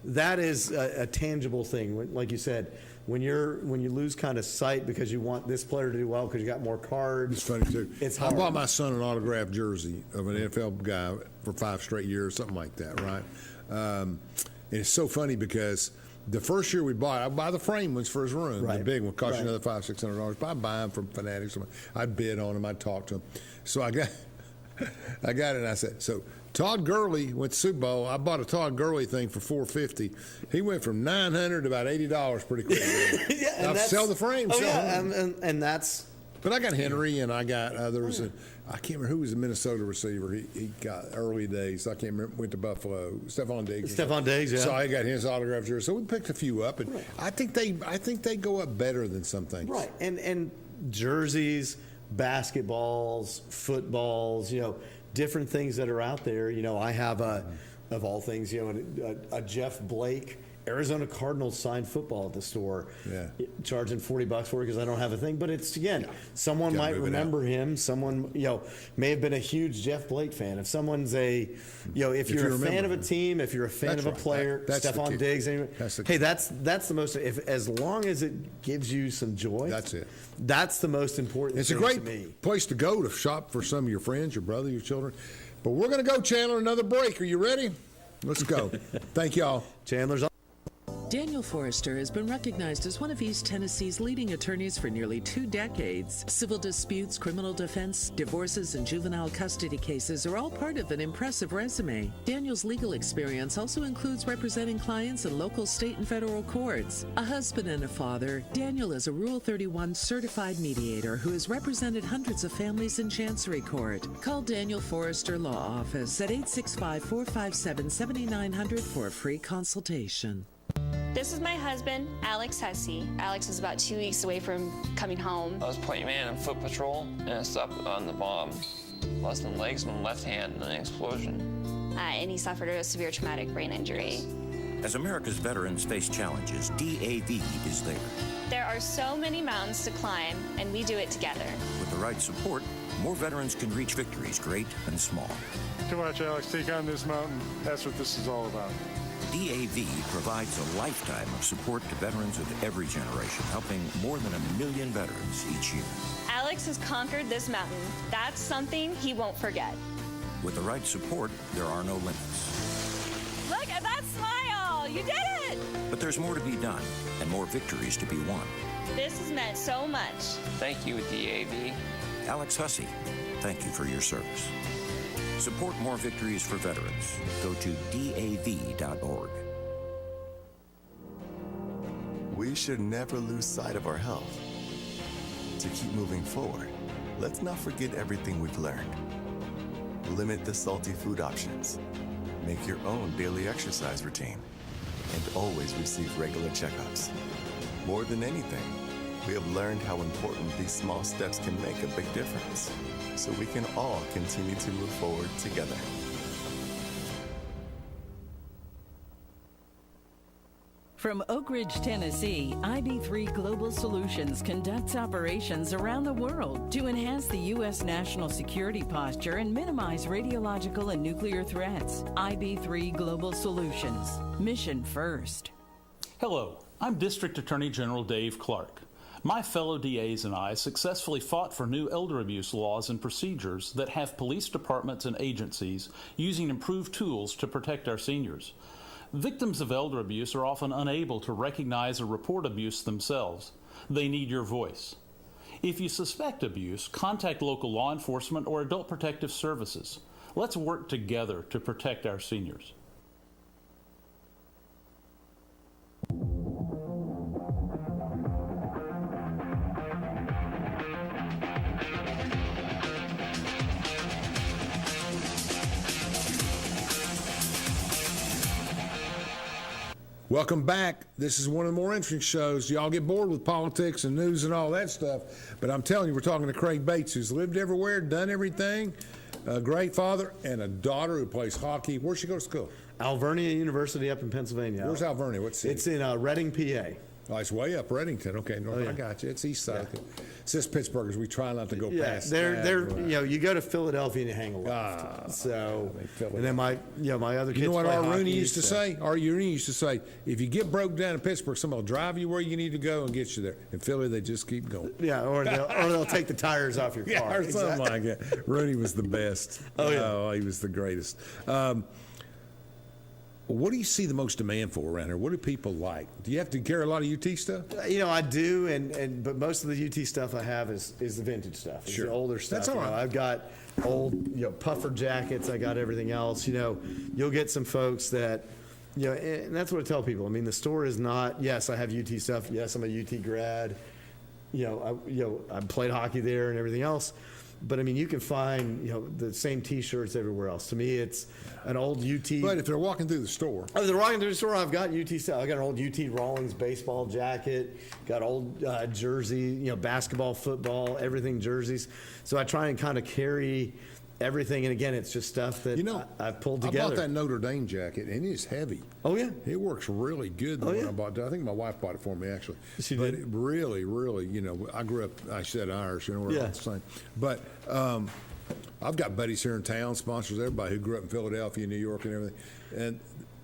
Speaker 4: that is a tangible thing. Like you said, when you lose kind of sight because you want this player to do well because you got more cards.
Speaker 3: It's funny too.
Speaker 4: It's hard.
Speaker 3: I bought my son an autographed jersey of an NFL guy for 5 straight years, something like that, right? And it's so funny because the first year we bought, I buy the frame ones for his room.
Speaker 4: Right.
Speaker 3: The big one cost you another $500-$600. But I buy them from Fanatics. I'd bid on them. I'd talk to them. So I got it, and I said, so Todd Gurley went to Super Bowl. I bought a Todd Gurley thing for $450. He went from $900 to about $80 pretty quick.
Speaker 4: Yeah,
Speaker 3: sell the frame.
Speaker 4: And that's.
Speaker 3: But I got Henry, and I got others. And I can't remember who was the Minnesota receiver. He got early days. I can't remember. Went to Buffalo. Stephon Diggs.
Speaker 4: Stephon Diggs, yeah.
Speaker 3: So I got his autograph jersey. So we picked a few up, and I think they go up better than some things.
Speaker 4: Right, and jerseys, basketballs, footballs, different things that are out there. I have of all things, a Jeff Blake Arizona Cardinals signed football at the store.
Speaker 3: Yeah.
Speaker 4: Charging $40 for it because I don't have a thing. But it's, again, someone might remember him. Someone, may have been a huge Jeff Blake fan. If someone's if you're a fan of a team, if you're a fan of a player, Stephon Diggs, that's the most, as long as it gives you some joy.
Speaker 3: That's it.
Speaker 4: That's the most important
Speaker 3: it's
Speaker 4: thing
Speaker 3: a great
Speaker 4: to me.
Speaker 3: place to go to shop for some of your friends, your brother, your children. But we're going to go, Chandler, another break. Are you ready? Let's go. Thank y'all.
Speaker 4: Chandler's on.
Speaker 5: Daniel Forrester has been recognized as one of East Tennessee's leading attorneys for nearly 2 decades. Civil disputes, criminal defense, divorces, and juvenile custody cases are all part of an impressive resume. Daniel's legal experience also includes representing clients in local, state, and federal courts. A husband and a father, Daniel is a Rule 31 certified mediator who has represented hundreds of families in Chancery Court. Call Daniel Forrester Law Office at 865-457-7900 for a free consultation.
Speaker 10: This is my husband, Alex Hussey. Alex is about 2 weeks away from coming home.
Speaker 11: I was point man on foot patrol, and I stopped on the bomb. Lost my legs and my left hand in an explosion.
Speaker 10: And he suffered a severe traumatic brain injury.
Speaker 12: As America's veterans face challenges, DAV is there.
Speaker 10: There are so many mountains to climb, and we do it together.
Speaker 12: With the right support, more veterans can reach victories, great and small.
Speaker 13: To watch Alex take on this mountain, that's what this is all about.
Speaker 12: DAV provides a lifetime of support to veterans of every generation, helping more than 1 million veterans each year.
Speaker 10: Alex has conquered this mountain. That's something he won't forget.
Speaker 12: With the right support, there are no limits.
Speaker 6: Look at that smile! You did it!
Speaker 12: But there's more to be done and more victories to be won.
Speaker 10: This has meant so much.
Speaker 11: Thank you, DAV.
Speaker 12: Alex Hussey, thank you for your service. Support more victories for veterans. Go to DAV.org.
Speaker 14: We should never lose sight of our health. To keep moving forward, let's not forget everything we've learned. Limit the salty food options. Make your own daily exercise routine. And always receive regular checkups. More than anything, we have learned how important these small steps can make a big difference, so we can all continue to move forward together.
Speaker 6: From Oak Ridge, Tennessee, IB3 Global Solutions conducts operations around the world to enhance the U.S. national security posture and minimize radiological and nuclear threats. IB3 Global Solutions. Mission first.
Speaker 8: Hello, I'm District Attorney General Dave Clark. My fellow DAs and I successfully fought for new elder abuse laws and procedures that have police departments and agencies using improved tools to protect our seniors. Victims of elder abuse are often unable to recognize or report abuse themselves. They need your voice. If you suspect abuse, contact local law enforcement or adult protective services. Let's work together to protect our seniors.
Speaker 3: Welcome back. This is one of the more interesting shows. Y'all get bored with politics and news and all that stuff, but I'm telling you, we're talking to Craig Bates, who's lived everywhere, done everything, a great father, and a daughter who plays hockey. Where'd she go to school?
Speaker 4: Alvernia University up in Pennsylvania.
Speaker 3: Where's Alvernia? What city?
Speaker 4: It's in Reading, PA.
Speaker 3: Oh, it's way up Reddington. Okay, north. I got you. It's east side. Yeah. It's just Pittsburghers. We try not to go past.
Speaker 4: They're you go to Philadelphia and you hang a left. So, and then my other kids.
Speaker 3: You know what
Speaker 4: our
Speaker 3: Rooney used to say? Our Rooney used to say, if you get broke down in Pittsburgh, somebody will drive you where you need to go and get you there. In Philly, they just keep going.
Speaker 4: Yeah, or they'll take the tires off your car.
Speaker 3: Yeah, or something like that. Rooney was the best. Oh, he was the greatest. What do you see the most demand for around here? What do people like? Do you have to carry a lot of UT stuff?
Speaker 4: I do, but most of the UT stuff I have is the vintage stuff. It's the older stuff.
Speaker 3: That's all right.
Speaker 4: I've got old puffer jackets. I got everything else. You'll get some folks that, and that's what I tell people. I mean, the store is not. Yes, I have UT stuff. Yes, I'm a UT grad. I played hockey there and everything else. But I mean, you can find the same T-shirts everywhere else. To me, it's an old UT.
Speaker 3: But if they're walking through the store,
Speaker 4: if they're walking through the store, I've got UT stuff. I got an old UT Rawlings baseball jacket. Got old jersey, basketball, football, everything jerseys. So I try and kind of carry everything. And again, it's just stuff that I've pulled together.
Speaker 3: I bought that Notre Dame jacket, and it's heavy.
Speaker 4: Oh yeah,
Speaker 3: it works really good. The one I bought. I think my wife bought it for me actually.
Speaker 4: She
Speaker 3: but
Speaker 4: did.
Speaker 3: It really, I grew up. I said Irish, we're all the same. But I've got buddies here in town, sponsors, everybody who grew up in Philadelphia, New York, and everything, and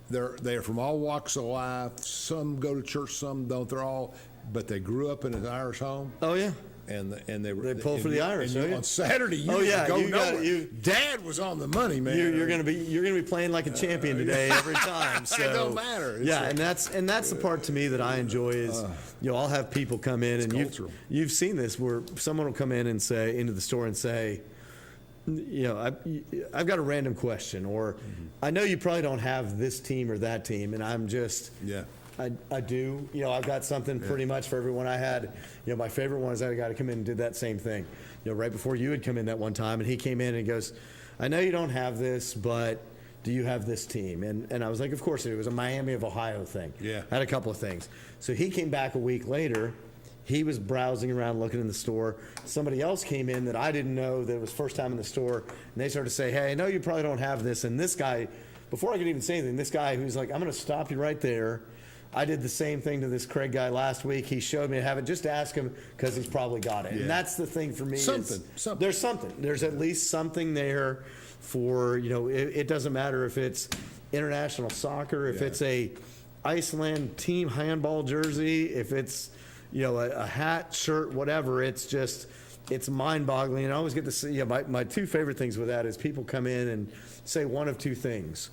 Speaker 3: they're from all walks of life. Some go to church, some don't. But they grew up in an Irish home.
Speaker 4: Oh yeah.
Speaker 3: And they
Speaker 4: pull for the Irish.
Speaker 3: On Saturday, Dad was on the money, man.
Speaker 4: You're gonna be playing like a champion today every time. So
Speaker 3: it don't matter.
Speaker 4: And that's the part to me that I enjoy is I'll have people come in and you've seen this where someone will come in and say into the store and say, I've got a random question, or I know you probably don't have this team or that team, and I'm just I do. I've got something pretty much for everyone. I had, my favorite one is I had a guy to come in and did that same thing. Right before you had come in that one time, and he came in and he goes, I know you don't have this, but do you have this team? And I was like, of course. It was a Miami of Ohio thing.
Speaker 3: Yeah.
Speaker 4: I had a couple of things. So he came back a week later. He was browsing around looking in the store. Somebody else came in that I didn't know that was first time in the store, and they started to say, hey, I know you probably don't have this. And this guy, before I could even say anything, this guy who's like, I'm going to stop you right there. I did the same thing to this Craig guy last week. He showed me to have it. Just ask him because he's probably got it. Yeah. And that's the thing for me.
Speaker 3: Something.
Speaker 4: There's something. There's at least something there for, it doesn't matter if it's international soccer, if it's a Iceland team handball jersey, if it's, a hat, shirt, whatever. It's just it's mind-boggling. And I always get to see, my two favorite things with that is people come in and say one of two things.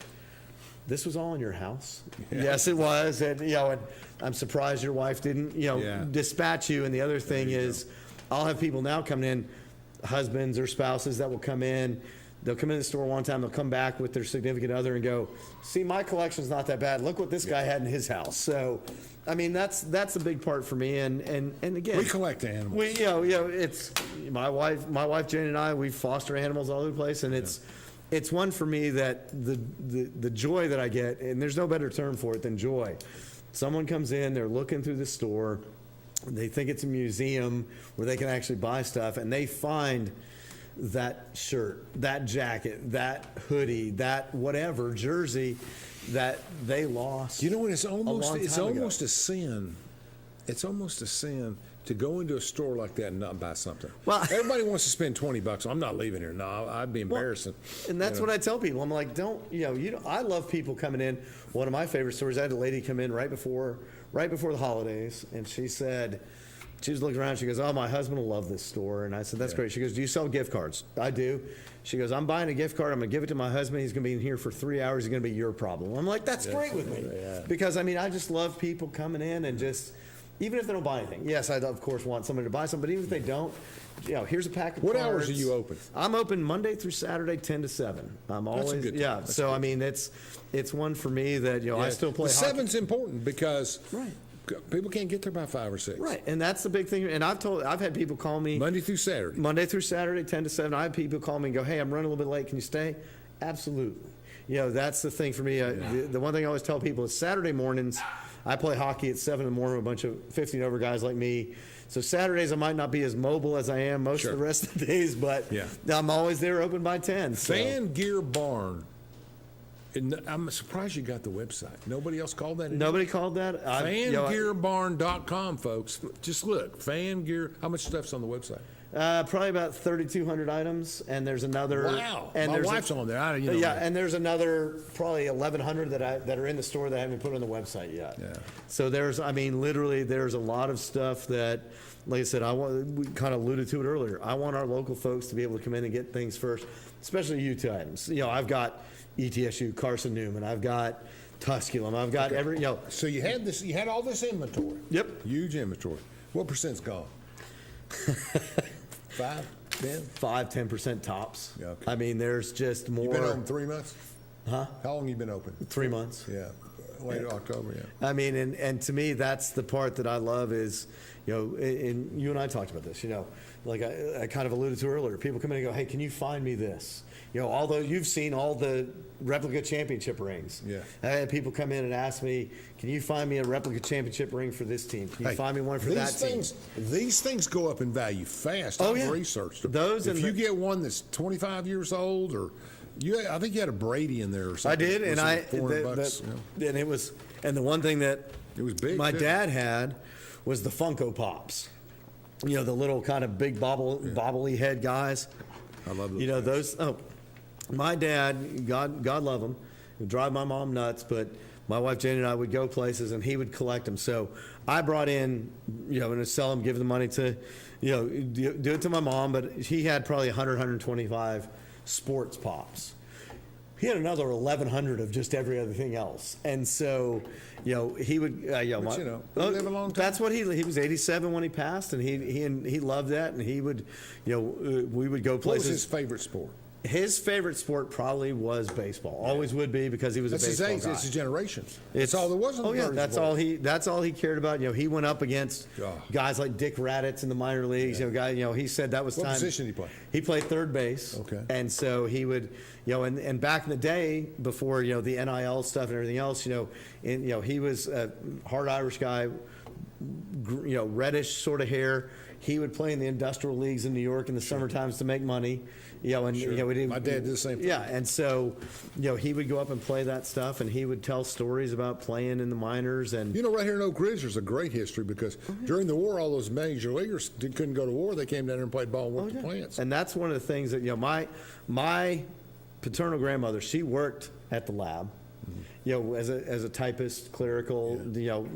Speaker 4: This was all in your house? Yeah. Yes, it was. And, and I'm surprised your wife didn't, dispatch you. And the other thing is, I'll have people now coming in, husbands or spouses that will come in. They'll come in the store one time, they'll come back with their significant other and go, see, my collection's not that bad. Look what this guy had in his house. So, I mean, that's a big part for me. And again,
Speaker 3: we collect animals.
Speaker 4: It's my wife Jane and I, we foster animals all over the place, and it's one for me that the joy that I get, and there's no better term for it than joy. Someone comes in, they're looking through the store, they think it's a museum where they can actually buy stuff, and they find that shirt, that jacket, that hoodie, that whatever jersey that they lost.
Speaker 3: You know what? It's almost
Speaker 4: ago.
Speaker 3: a sin. It's almost a sin to go into a store like that and not buy something. Well, everybody wants to spend $20. I'm not leaving here. No, I'd be embarrassing.
Speaker 4: And that's what I tell people. I'm like, I love people coming in. One of my favorite stories, I had a lady come in right before the holidays, and she said, she was looking around, she goes, oh, my husband will love this store. And I said, that's great. She goes, do you sell gift cards? I do. She goes, I'm buying a gift card. I'm going to give it to my husband. He's going to be in here for 3 hours. He's going to be your problem. I'm like, that's great with me. Yeah. Because, I mean, I just love people coming in and just, even if they don't buy anything. Yes, I, of course, want somebody to buy something. But even if they don't, here's a pack of
Speaker 3: cards. What
Speaker 4: hours
Speaker 3: are you open?
Speaker 4: I'm open Monday through Saturday, 10 to 7. I'm always,
Speaker 3: that's a good time. That's
Speaker 4: so,
Speaker 3: good.
Speaker 4: I mean, it's one for me that, I still play
Speaker 3: the
Speaker 4: hockey.
Speaker 3: 7's important because people can't get there by 5 or 6.
Speaker 4: Right, and that's the big thing. And I've had people call me
Speaker 3: Monday through Saturday, 10
Speaker 4: to 7. I have people call me and go, hey, I'm running a little bit late. Can you stay? Absolutely. That's the thing for me. The one thing I always tell people is Saturday mornings, I play hockey at 7 in the morning with a bunch of 15 over guys like me. So Saturdays I might not be as mobile as I am most of the rest of the days, but I'm always there open by 10. So.
Speaker 3: Fan Gear Barn. And I'm surprised you got the website. Nobody else called that?
Speaker 4: Nobody called that?
Speaker 3: FanGearBarn.com, folks. Just look. Fan Gear. How much stuff's on the website?
Speaker 4: Probably about 3,200 items, and there's another.
Speaker 3: Wow.
Speaker 4: And
Speaker 3: my wife's on there.
Speaker 4: And there's another probably 1,100 that are in the store that I haven't put on the website yet. Yeah. So literally, there's a lot of stuff that, like I said, we kind of alluded to it earlier. I want our local folks to be able to come in and get things first, especially UT items. I've got ETSU, Carson Newman. I've got Tusculum. I've got every.
Speaker 3: So you had all this inventory.
Speaker 4: Yep.
Speaker 3: Huge inventory. What percent's gone? 5, 10?
Speaker 4: 5-10% tops.
Speaker 3: Yeah, okay.
Speaker 4: I mean, there's just more.
Speaker 3: You've been open 3 months?
Speaker 4: Huh?
Speaker 3: How long you been open?
Speaker 4: 3 months.
Speaker 3: Yeah. Late October, yeah.
Speaker 4: I mean, and to me, that's the part that I love is, and you and I talked about this, like I kind of alluded to earlier. People come in and go, hey, can you find me this? Although you've seen all the replica championship rings. Yeah. I had people come in and ask me, can you find me a replica championship ring for this team? Can you find me one for that team?
Speaker 3: These things go up in value fast. I've researched them. If you get one that's 25 years old or I think you had a Brady in there or something.
Speaker 4: I did, and
Speaker 3: $400.
Speaker 4: And the one thing that
Speaker 3: it was big.
Speaker 4: My dad had was the Funko Pops. The little kind of big bobbly head guys.
Speaker 3: I love those.
Speaker 4: My dad, God love him, would drive my mom nuts, but my wife Jane and I would go places and he would collect them. So I brought in, and sell them, give the money to, do it to my mom, but he had probably 125 sports pops. He had another 1,100 of just every other thing else. And so, he would,
Speaker 3: he live a long time.
Speaker 4: That's what he was 87 when he passed, and he loved that, and he would, we would go places.
Speaker 3: What was his favorite sport?
Speaker 4: His favorite sport probably was baseball. Always would be because he was a baseball guy.
Speaker 3: It's his generation. It's all there was.
Speaker 4: That's all he cared about. He went up against guys like Dick Raditz in the minor leagues. He said that was
Speaker 3: what
Speaker 4: time.
Speaker 3: What position did he play?
Speaker 4: He played third base.
Speaker 3: Okay.
Speaker 4: And so he would, and back in the day before the NIL stuff and everything else, he was a hard Irish guy, reddish sort of hair. He would play in the industrial leagues in New York in the summer times to make money. My dad
Speaker 3: did the same thing.
Speaker 4: Yeah, and so, he would go up and play that stuff, and he would tell stories about playing in the minors. And
Speaker 3: right here in Oak Ridge, there's a great history because during the war, all those major leaguers couldn't go to war. They came down here and played ball and worked the plants.
Speaker 4: And that's one of the things that my paternal grandmother, she worked at the lab. as a typist, clerical,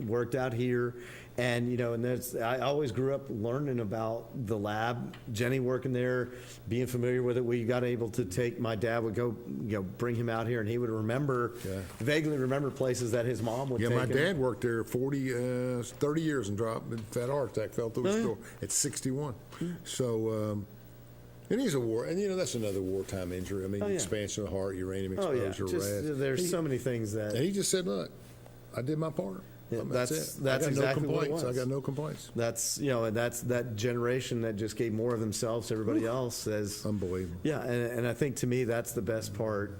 Speaker 4: worked out here. And, and I always grew up learning about the lab, Jenny working there, being familiar with it. We got able to take, my dad would go, bring him out here, and he would vaguely remember places that his mom would take him.
Speaker 3: My dad worked there 30 years and dropped, had a heart attack, fell through his door at 61. So, it is a war, and that's another wartime injury. I mean, expansion of the heart, uranium exposure,
Speaker 4: there's so many things that.
Speaker 3: And he just said, "Look, I did my part."
Speaker 4: Yeah,
Speaker 3: that's it.
Speaker 4: That's exactly what it was.
Speaker 3: I got no complaints.
Speaker 4: That's and that's that generation that just gave more of themselves to everybody else. As
Speaker 3: unbelievable.
Speaker 4: Yeah, and I think to me that's the best part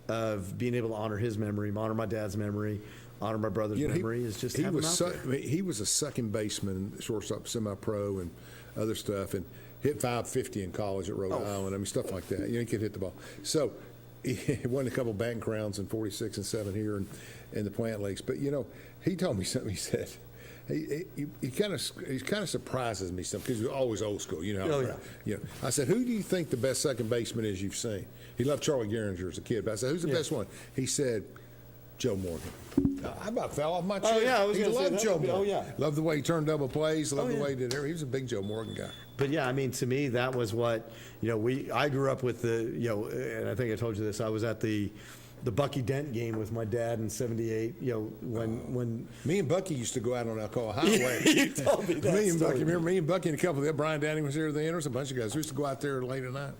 Speaker 4: of being able to honor his memory, honor my dad's memory, honor my brother's memory. Is just having him out there.
Speaker 3: He was a second baseman, shortstop, semi-pro, and other stuff, and hit 550 in college at Rhode Island. I mean, stuff like that. He could hit the ball. So he won a couple batting crowns in 46 and 7 here in the plant leagues. But he told me something. He said he kind of surprises me something because he's always old school. I said, who do you think the best second baseman is you've seen? He loved Charlie Gehringer as a kid. But I said, who's the best one? He said, Joe Morgan. I about fell off my chair.
Speaker 4: Oh, yeah, I was
Speaker 3: he
Speaker 4: going to say
Speaker 3: loved
Speaker 4: that.
Speaker 3: Joe Morgan.
Speaker 4: Oh, yeah.
Speaker 3: Loved the way he turned double plays. Loved the way he did everything. He was a big Joe Morgan guy.
Speaker 4: But yeah, I mean, to me, that was what I grew up with and I think I told you this. I was at the Bucky Dent game with my dad in '78. When
Speaker 3: me and Bucky used to go out on Alcoa Highway.
Speaker 4: You told me that.
Speaker 3: Remember me and Bucky and a couple of them. Brian Downing was there. There was a bunch of guys. We used to go out there late at night.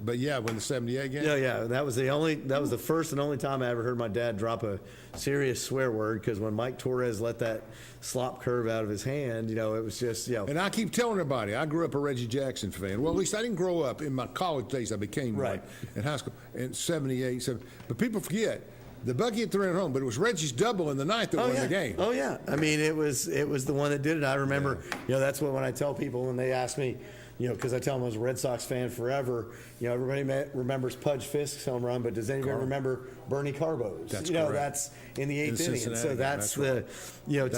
Speaker 3: But yeah, when the '78 game.
Speaker 4: Yeah. That was the first and only time I ever heard my dad drop a serious swear word, because when Mike Torres let that slop curve out of his hand, it was just,
Speaker 3: And I keep telling everybody, I grew up a Reggie Jackson fan. Well, at least I didn't grow up. In my college days, I became one in high school in '78. But people forget. The Bucky hit 300 home, but it was Reggie's double in the ninth that won the game.
Speaker 4: Oh yeah, I mean it was the one that did it. I remember, that's what when I tell people when they ask me, because I tell them I was a Red Sox fan forever. Everybody remembers Pudge Fisk's home run, but does anybody remember Bernie Carbo's?
Speaker 3: That's correct.
Speaker 4: That's in the eighth inning. And so that's
Speaker 3: to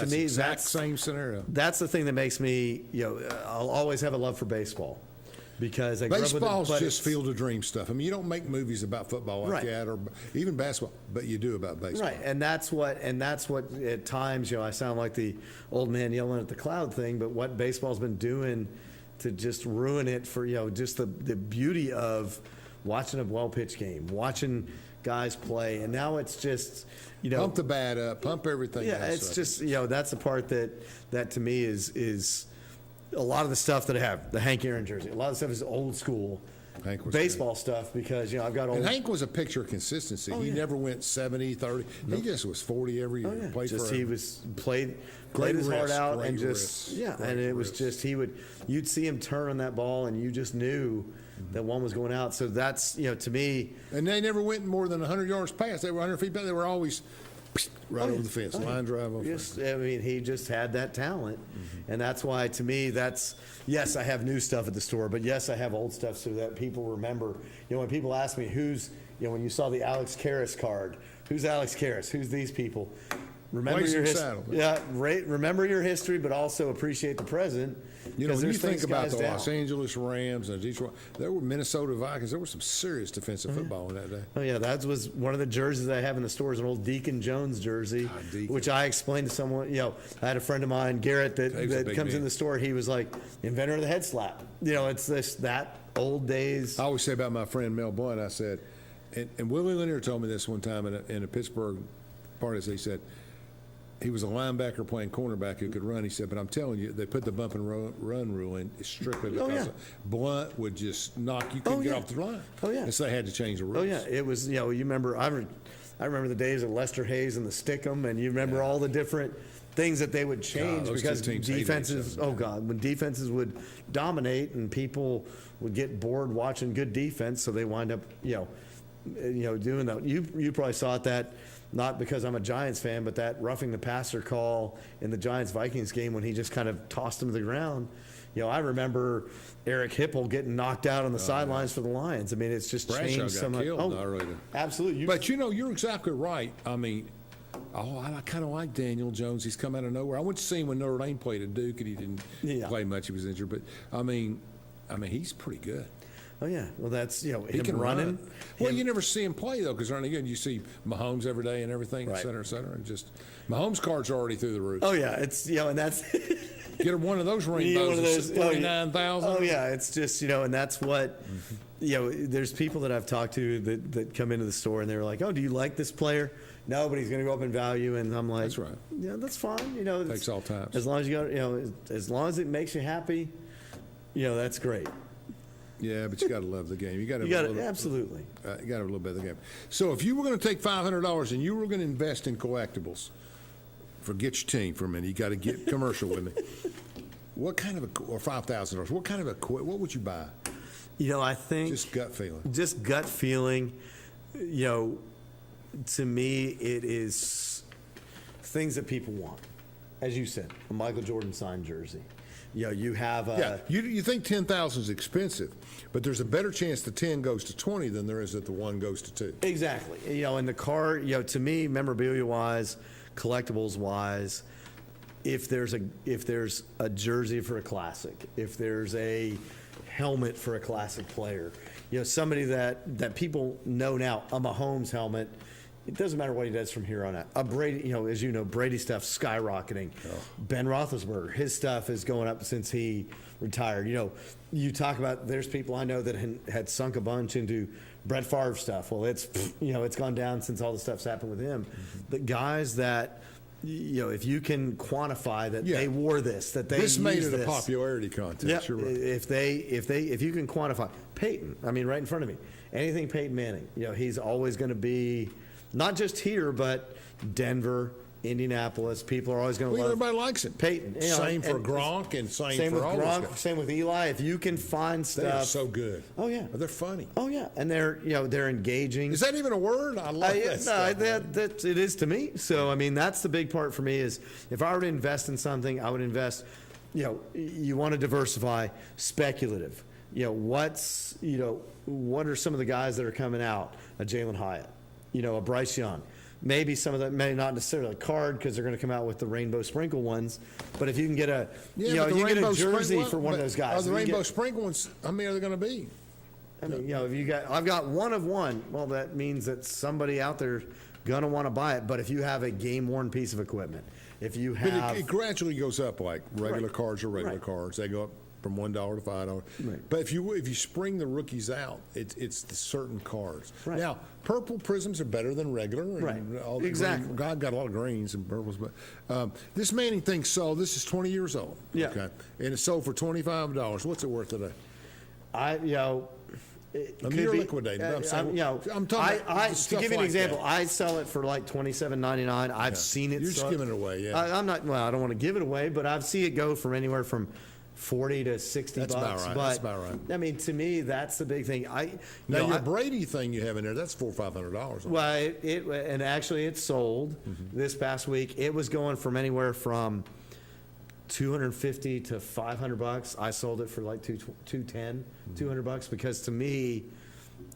Speaker 3: me,
Speaker 4: that's
Speaker 3: same scenario.
Speaker 4: That's the thing that makes me, I'll always have a love for baseball. Because
Speaker 3: baseball's just Field of Dreams stuff. I mean, you don't make movies about football like that, or even basketball, but you do about baseball.
Speaker 4: Right, and that's what at times, I sound like the old man yelling at the cloud thing, but what baseball's been doing to just ruin it for, just the beauty of watching a well-pitched game, watching guys play, and now it's just,
Speaker 3: pump the bat up, pump everything.
Speaker 4: Yeah, it's just, that's the part that to me is a lot of the stuff that I have, the Hank Aaron jersey, a lot of the stuff is old school baseball stuff, because I've got old.
Speaker 3: And Hank was a picture of consistency. He never went 70, 30. He just was 40 every year. Played
Speaker 4: just
Speaker 3: for
Speaker 4: he was played his heart out, and just and it was just you'd see him turn on that ball, and you just knew that one was going out. So that's to me.
Speaker 3: And they never went more than 100 yards past. They were 100 feet back. They were always over the fence, line drive over.
Speaker 4: I mean, he just had that talent, and that's why to me yes, I have new stuff at the store, but yes, I have old stuff so that people remember. When people ask me who's, when you saw the Alex Karras card, who's Alex Karras? Who's these people? Remember your history. Yeah, remember your history, but also appreciate the present.
Speaker 3: When you think about the Los Angeles Rams and Detroit, there were Minnesota Vikings. There was some serious defensive football in that day.
Speaker 4: Oh yeah, that was one of the jerseys I have in the store is an old Deacon Jones jersey, which I explained to someone. I had a friend of mine, Garrett, that comes in the store. He was like inventor of the head slap. It's that old days.
Speaker 3: I always say about my friend Mel Blunt. I said, and Willie Lanier told me this one time in a Pittsburgh party. He said. He was a linebacker playing cornerback who could run. He said, but I'm telling you, they put the bump and run rule in strictly because Blunt would just knock you, couldn't get off the line.
Speaker 4: Oh, yeah.
Speaker 3: And so they had to change the rules.
Speaker 4: Oh, yeah. It was, you remember, I remember the days of Lester Hayes and the Stickum, and you remember all the different things that they would change because defenses, when defenses would dominate and people would get bored watching good defense, so they wind up, doing that. You probably saw it not because I'm a Giants fan, but that roughing the passer call in the Giants-Vikings game when he just kind of tossed him to the ground. I remember Eric Hipple getting knocked out on the sidelines for the Lions. I mean, it's just changed so much. Absolutely.
Speaker 3: But you're exactly right. I mean, I kind of like Daniel Jones. He's come out of nowhere. I went to see him when Notre Dame played at Duke, and he didn't play much. He was injured, but I mean, he's pretty good.
Speaker 4: Oh yeah, well that's
Speaker 3: he
Speaker 4: him
Speaker 3: can
Speaker 4: running.
Speaker 3: run. Well, you never see him play though, because again, you see Mahomes every day and everything, et cetera, and just Mahomes' cards are already through the roof.
Speaker 4: Oh yeah, it's and that's
Speaker 3: get him one of those rainbows. 49,000.
Speaker 4: Oh yeah, it's just and that's what There's people that I've talked to that come into the store and they're like, "Oh, do you like this player?" No, but he's going to go up in value, and I'm like,
Speaker 3: "That's right.
Speaker 4: Yeah, that's fine.
Speaker 3: Takes all times.
Speaker 4: As long as you got as long as it makes you happy, that's great."
Speaker 3: Yeah, but you got to love the game. You got
Speaker 4: to absolutely.
Speaker 3: You got to have a little bit of the game. So if you were going to take $500 and you were going to invest in collectibles, forget your team for a minute. You got to get commercial with me. What kind of or $5,000? What kind of what would you buy?
Speaker 4: I think
Speaker 3: just gut feeling.
Speaker 4: Just gut feeling. To me, it is things that people want. As you said, a Michael Jordan signed jersey. You have
Speaker 3: you think 10,000 is expensive, but there's a better chance the 10 goes to 20 than there is that the 1 goes to 2.
Speaker 4: Exactly. And the car, to me, memorabilia wise, collectibles wise, if there's a jersey for a classic, if there's a helmet for a classic player, somebody that people know now, a Mahomes helmet. It doesn't matter what he does from here on out. A Brady, as you know, Brady stuff's skyrocketing. Oh. Ben Roethlisberger, his stuff is going up since he retired. You talk about there's people I know that had sunk a bunch into Brett Favre stuff. Well, it's gone down since all the stuff's happened with him. Mm-hmm. The guys that if you can quantify that they wore this, that they
Speaker 3: made it
Speaker 4: this.
Speaker 3: A popularity contest.
Speaker 4: Yep.
Speaker 3: You're right.
Speaker 4: If you can quantify Peyton, right in front of me, anything Peyton Manning, he's always going to be. Not just here, but Denver, Indianapolis. People are always going to love.
Speaker 3: Everybody likes it.
Speaker 4: Peyton.
Speaker 3: Same for Gronk and same for all those guys.
Speaker 4: Same with Eli. If you can find stuff,
Speaker 3: they are so good.
Speaker 4: Oh yeah,
Speaker 3: they're funny.
Speaker 4: Oh yeah, and they're engaging.
Speaker 3: Is that even a word? I love that stuff.
Speaker 4: That it is to me. So that's the big part for me. Is if I were to invest in something, I would invest. You want to diversify. Speculative. What are some of the guys that are coming out? A Jalen Hyatt. A Bryce Young. Maybe some of that may not necessarily a card because they're going to come out with the rainbow sprinkle ones. But if you can get a jersey for one of those guys.
Speaker 3: The rainbow sprinkle ones, how many are they going to be?
Speaker 4: If I've got one of one, well, that means that somebody out there going to want to buy it. But if you have a game-worn piece of equipment, if you have...
Speaker 3: But it gradually goes up like regular cards are regular cards. They go up from $1 to $5. Right. But if you spring the rookies out, it's the certain cards. Right. Now, purple prisms are better than regular.
Speaker 4: Right.
Speaker 3: Exactly. God got a lot of greens and purples, but this Manning thing sold. This is 20 years old.
Speaker 4: Yeah.
Speaker 3: Okay. And it sold for $25. What's it worth today? You're liquidating. I'm talking.
Speaker 4: To give you an example, I sell it for like $27.99. I've seen it.
Speaker 3: You're just giving it away. Yeah.
Speaker 4: I'm not. Well, I don't want to give it away, but I've seen it go from anywhere from $40 to $60.
Speaker 3: That's about right. That's about right.
Speaker 4: To me, that's the big thing.
Speaker 3: Your Brady thing you have in there, that's $400 or $500.
Speaker 4: Well, and actually it sold this past week. It was going from anywhere from $250 to $500. I sold it for like $210, $200 because to me,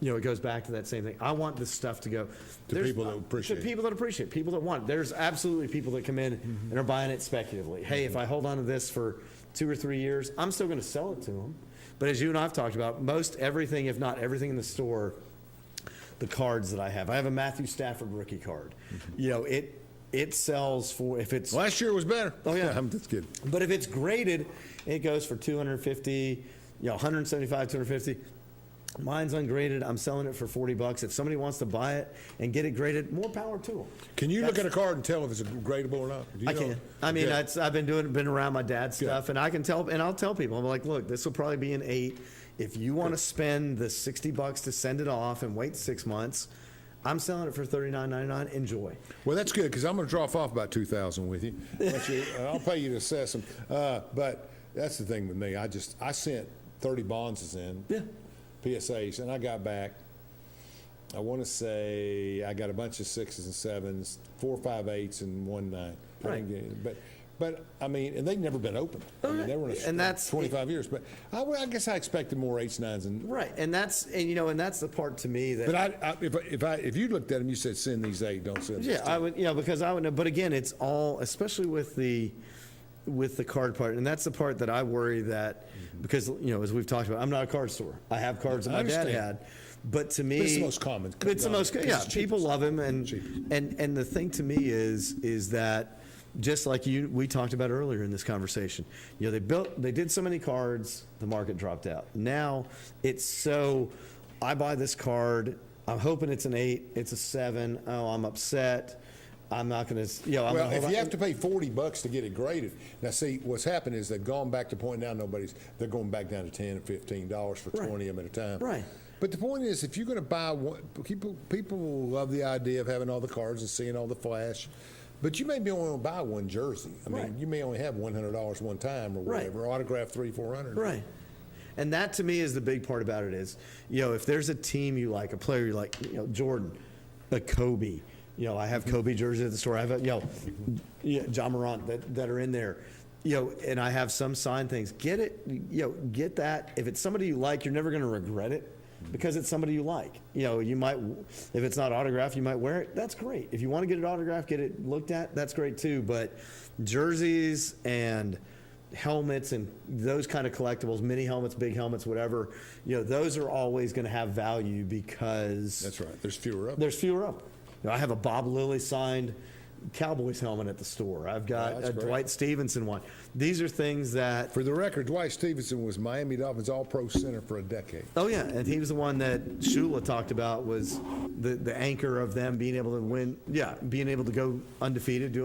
Speaker 4: it goes back to that same thing. I want this stuff to go
Speaker 3: to people that appreciate.
Speaker 4: To people that appreciate, people that want. There's absolutely people that come in and are buying it speculatively. Hey, if I hold on to this for 2 or 3 years, I'm still going to sell it to them. But as you and I've talked about, most everything, if not everything in the store, the cards that I have a Matthew Stafford rookie card. It sells for, if it's...
Speaker 3: Last year was better.
Speaker 4: Oh, yeah.
Speaker 3: I'm just kidding.
Speaker 4: But if it's graded, it goes for $250, $175, $250. Mine's ungraded. I'm selling it for $40. If somebody wants to buy it and get it graded, more power to them.
Speaker 3: Can you look at a card and tell if it's gradable or not?
Speaker 4: I can. I've been around my dad's stuff, and I can tell, and I'll tell people, I'm like, look, this will probably be an 8. If you want to spend the $60 to send it off and wait 6 months, I'm selling it for $39.99. Enjoy.
Speaker 3: Well, that's good because I'm going to drop off about $2,000 with you. I'll pay you to assess them. But that's the thing with me. I sent 30 bonds in. Yeah. PSAs, and I got back, I want to say I got a bunch of 6s and 7s, 4, 5, 8s, and 1 9.
Speaker 4: Right.
Speaker 3: But and they've never been open. They were in that's 25 years. But I guess I expected more 8s, 9s, and
Speaker 4: right. And that's the part to me that.
Speaker 3: But if you looked at them, you said send these 8, don't send.
Speaker 4: Yeah, I would. Because I would know. But again, it's all, especially with the. with the card part, and that's the part that I worry that, because, as we've talked about, I'm not a card store. I have cards that my dad had. But to me,
Speaker 3: it's the most common.
Speaker 4: It's the most, people love him, and the thing to me is that, just like we talked about earlier in this conversation, they did so many cards, the market dropped out. Now it's so, I buy this card, I'm hoping it's an 8, it's a 7. Oh, I'm upset. I'm not going to,
Speaker 3: well, if you have to pay $40 to get it graded, now see, what's happened is they've gone back to pointing out they're going back down to $10 and $15 for 20 of them at a time.
Speaker 4: Right.
Speaker 3: But the point is, if you're going to buy one, people love the idea of having all the cards and seeing all the flash. But you may be only going to buy one jersey. I mean, you may only have $100 one time or whatever, autograph 300-400.
Speaker 4: Right. And that to me is the big part about it is, if there's a team you like, a player you like, Jordan, a Kobe. I have Kobe jerseys at the store. I have, John Morant that are in there. And I have some signed things. Get it, get that. If it's somebody you like, you're never going to regret it because it's somebody you like. You might, if it's not autographed, you might wear it. That's great. If you want to get it autographed, get it looked at, that's great too. But jerseys and helmets and those kind of collectibles, mini helmets, big helmets, whatever, those are always going to have value because.
Speaker 3: That's right. There's fewer up.
Speaker 4: There's fewer up. I have a Bob Lilly signed Cowboys helmet at the store. I've got a Dwight Stevenson one. These are things that...
Speaker 3: For the record, Dwight Stevenson was Miami Dolphins All-Pro center for a decade.
Speaker 4: Oh, yeah, and he was the one that Shula talked about was the anchor of them being able to win, being able to go undefeated.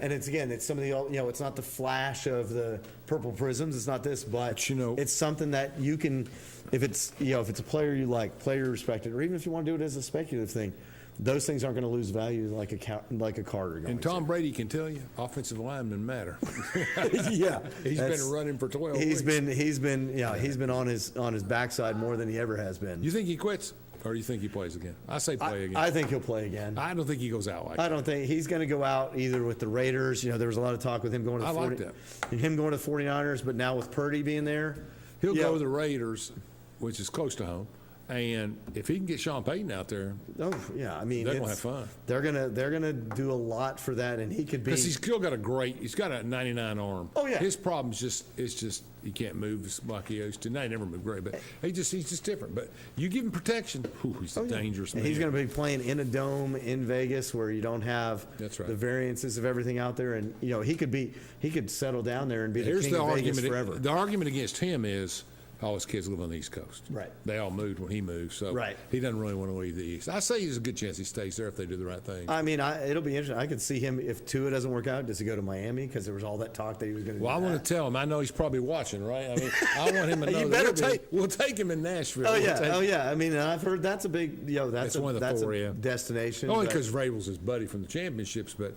Speaker 4: And it's some of the, it's not the flash of the purple prisms, it's not this, but it's something that you can, if it's a player you like, player you respected, or even if you want to do it as a speculative thing, those things aren't going to lose value like a card.
Speaker 3: And Tom Brady can tell you, offensive linemen matter.
Speaker 4: Yeah,
Speaker 3: he's been running for 12
Speaker 4: weeks. He's been on his backside more than he ever has been.
Speaker 3: You think he quits, or do you think he plays again? I say play again.
Speaker 4: I think he'll play again.
Speaker 3: I don't think he goes out like
Speaker 4: I don't think he's going to go out either with the Raiders. There was a lot of talk with him going to him going to the 49ers, but now with Purdy being there,
Speaker 3: he'll go to the Raiders, which is close to home. And if he can get Sean Payton out there,
Speaker 4: they're gonna have
Speaker 3: fun.
Speaker 4: They're gonna do a lot for that, and he could be
Speaker 3: because he's still got he's got a 99 arm.
Speaker 4: Oh yeah,
Speaker 3: his problem is just he can't move like he used to. Now he never moved great, but he's just different. But you give him protection, he's a dangerous man.
Speaker 4: And he's gonna be playing in a dome in Vegas where you don't have the variances of everything out there, and he could settle down there and be the king of Vegas forever.
Speaker 3: The argument against him is. All his kids live on the East Coast.
Speaker 4: Right.
Speaker 3: They all moved when he moved, so he doesn't really want to leave the East. I say there's a good chance he stays there if they do the right thing.
Speaker 4: I mean, it'll be interesting. I could see him, if Tua doesn't work out, does he go to Miami? Because there was all that talk that he was going to do.
Speaker 3: Well, I want to tell him. I know he's probably watching, right? I mean, I want him to know.
Speaker 4: You better
Speaker 3: we'll take him in Nashville.
Speaker 4: Oh, yeah. I mean, I've heard that's a big, that's
Speaker 3: one of the four,
Speaker 4: destination.
Speaker 3: Only because Vrabel's his buddy from the championships, but...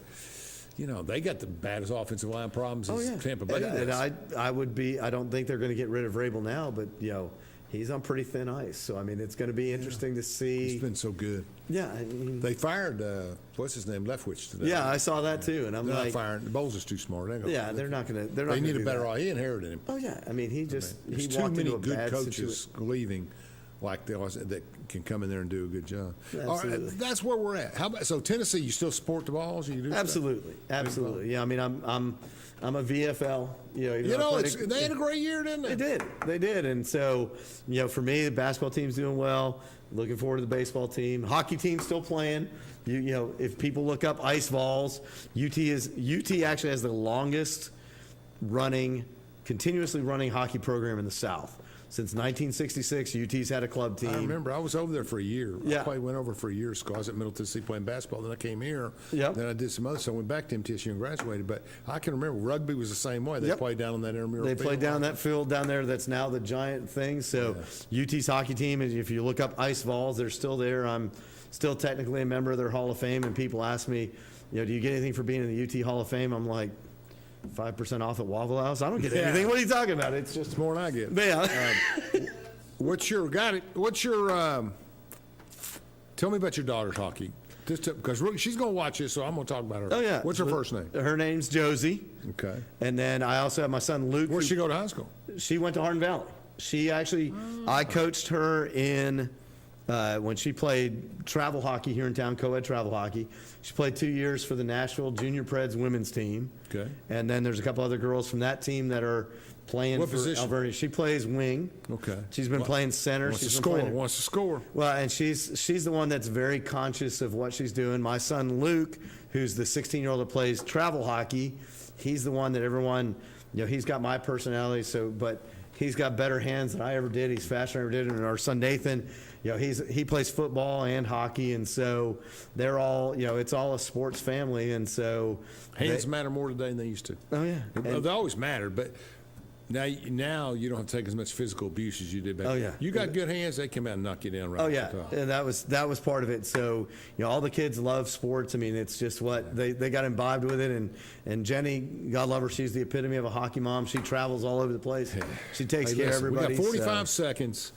Speaker 3: they got the baddest offensive line problems as Tampa Bay does.
Speaker 4: And I don't think they're going to get rid of Vrabel now, but, he's on pretty thin ice. So, I mean, it's going to be interesting to see.
Speaker 3: He's been so good.
Speaker 4: Yeah. I mean,
Speaker 3: they fired, what's his name, Leftwich today.
Speaker 4: Yeah, I saw that too. And
Speaker 3: they're not firing. The Bowles is too smart.
Speaker 4: They're not going to.
Speaker 3: They need a better eye. He inherited him.
Speaker 4: Oh, yeah. I mean, he
Speaker 3: there's
Speaker 4: walked
Speaker 3: too many
Speaker 4: into a
Speaker 3: good
Speaker 4: bad
Speaker 3: coaches
Speaker 4: situation.
Speaker 3: leaving that can come in there and do a good job.
Speaker 4: Absolutely.
Speaker 3: All right, that's where we're at. How about Tennessee? You still support the Balls? You do
Speaker 4: absolutely. Yeah, I mean, I'm a VFL.
Speaker 3: They had a great year, didn't they?
Speaker 4: They did, and so for me, the basketball team's doing well. Looking forward to the baseball team. Hockey team's still playing. If people look up ice balls, UT actually has the longest continuously running hockey program in the South. Since 1966, UT's had a club team.
Speaker 3: I remember. I was over there for a year. Yeah. I went over for a year. I was at Middle Tennessee playing basketball. Then I came here.
Speaker 4: Yep.
Speaker 3: Then I did some other stuff. I went back to MTSU and graduated. But I can remember rugby was the same way. They played down on that intramural field.
Speaker 4: They played down that field down there that's now the giant thing. So UT's hockey team, if you look up ice balls, they're still there. I'm still technically a member of their Hall of Fame. And people ask me, do you get anything for being in the UT Hall of Fame? I'm like, 5% off at Waffle House? I don't get anything. What are you talking about? It's just
Speaker 3: more than I get.
Speaker 4: Yeah.
Speaker 3: Tell me about your daughter's hockey. Because she's going to watch this, so I'm going to talk about her.
Speaker 4: Oh, yeah.
Speaker 3: What's her first name?
Speaker 4: Her name's Josie.
Speaker 3: Okay.
Speaker 4: And then I also have my son Luke.
Speaker 3: Where did she go to high school?
Speaker 4: She went to Hardin Valley. She actually, I coached her in when she played travel hockey here in town, co-ed travel hockey. She played 2 years for the Nashville Junior Preds women's team.
Speaker 3: Okay.
Speaker 4: And then there's a couple other girls from that team that are playing
Speaker 3: What
Speaker 4: for
Speaker 3: position?
Speaker 4: Alberta. She plays wing.
Speaker 3: Okay.
Speaker 4: She's been playing center.
Speaker 3: Wants to
Speaker 4: She's been
Speaker 3: score.
Speaker 4: playing-
Speaker 3: Wants to score.
Speaker 4: Well, and she's the one that's very conscious of what she's doing. My son Luke, who's the 16-year-old that plays travel hockey, he's the one that everyone, he's got my personality. But he's got better hands than I ever did. He's faster than I ever did. And our son Nathan, he plays football and hockey, and so they're all, it's all a sports family, and so
Speaker 3: Hands matter more today than they used to.
Speaker 4: Oh yeah,
Speaker 3: They always mattered, but now you don't have to take as much physical abuse as you did back then.
Speaker 4: Oh, yeah.
Speaker 3: You got good hands, they come out and knock you down right
Speaker 4: Oh
Speaker 3: off
Speaker 4: yeah,
Speaker 3: the top.
Speaker 4: and that was part of it. So all the kids love sports. I mean, it's just what they got imbibed with it. And Jenny, God love her, she's the epitome of a hockey mom. She travels all over the place. She takes care of everybody.
Speaker 3: We got 45 seconds.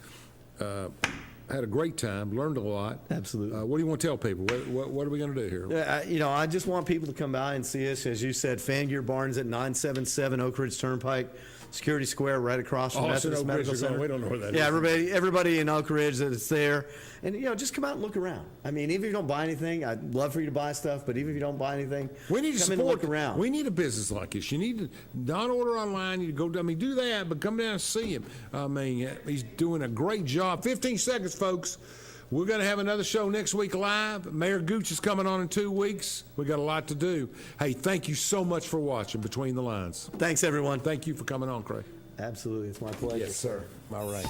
Speaker 3: Had a great time, learned a lot.
Speaker 4: Absolutely.
Speaker 3: What do you want to tell people? What are we going to do here?
Speaker 4: Yeah, I just want people to come by and see us. As you said, Fan Gear Barnes at 977 Oak Ridge Turnpike, Security Square, right across from Methodist Medical Center.
Speaker 3: We don't know where that is.
Speaker 4: Yeah, everybody in Oak Ridge that's there, and just come out and look around. I mean, even if you don't buy anything, I'd love for you to buy stuff. But even if you don't buy anything,
Speaker 3: we need to
Speaker 4: come
Speaker 3: support.
Speaker 4: in and look around.
Speaker 3: We need a business like this. You need to not order online. You go. Do that, but come down and see him. I mean, he's doing a great job. 15 seconds, folks. We're going to have another show next week live. Mayor Gooch is coming on in 2 weeks. We got a lot to do. Hey, thank you so much for watching Between the Lines.
Speaker 4: Thanks, everyone.
Speaker 3: Thank you for coming on, Craig.
Speaker 4: Absolutely. It's my pleasure.
Speaker 3: Yes, sir. All right.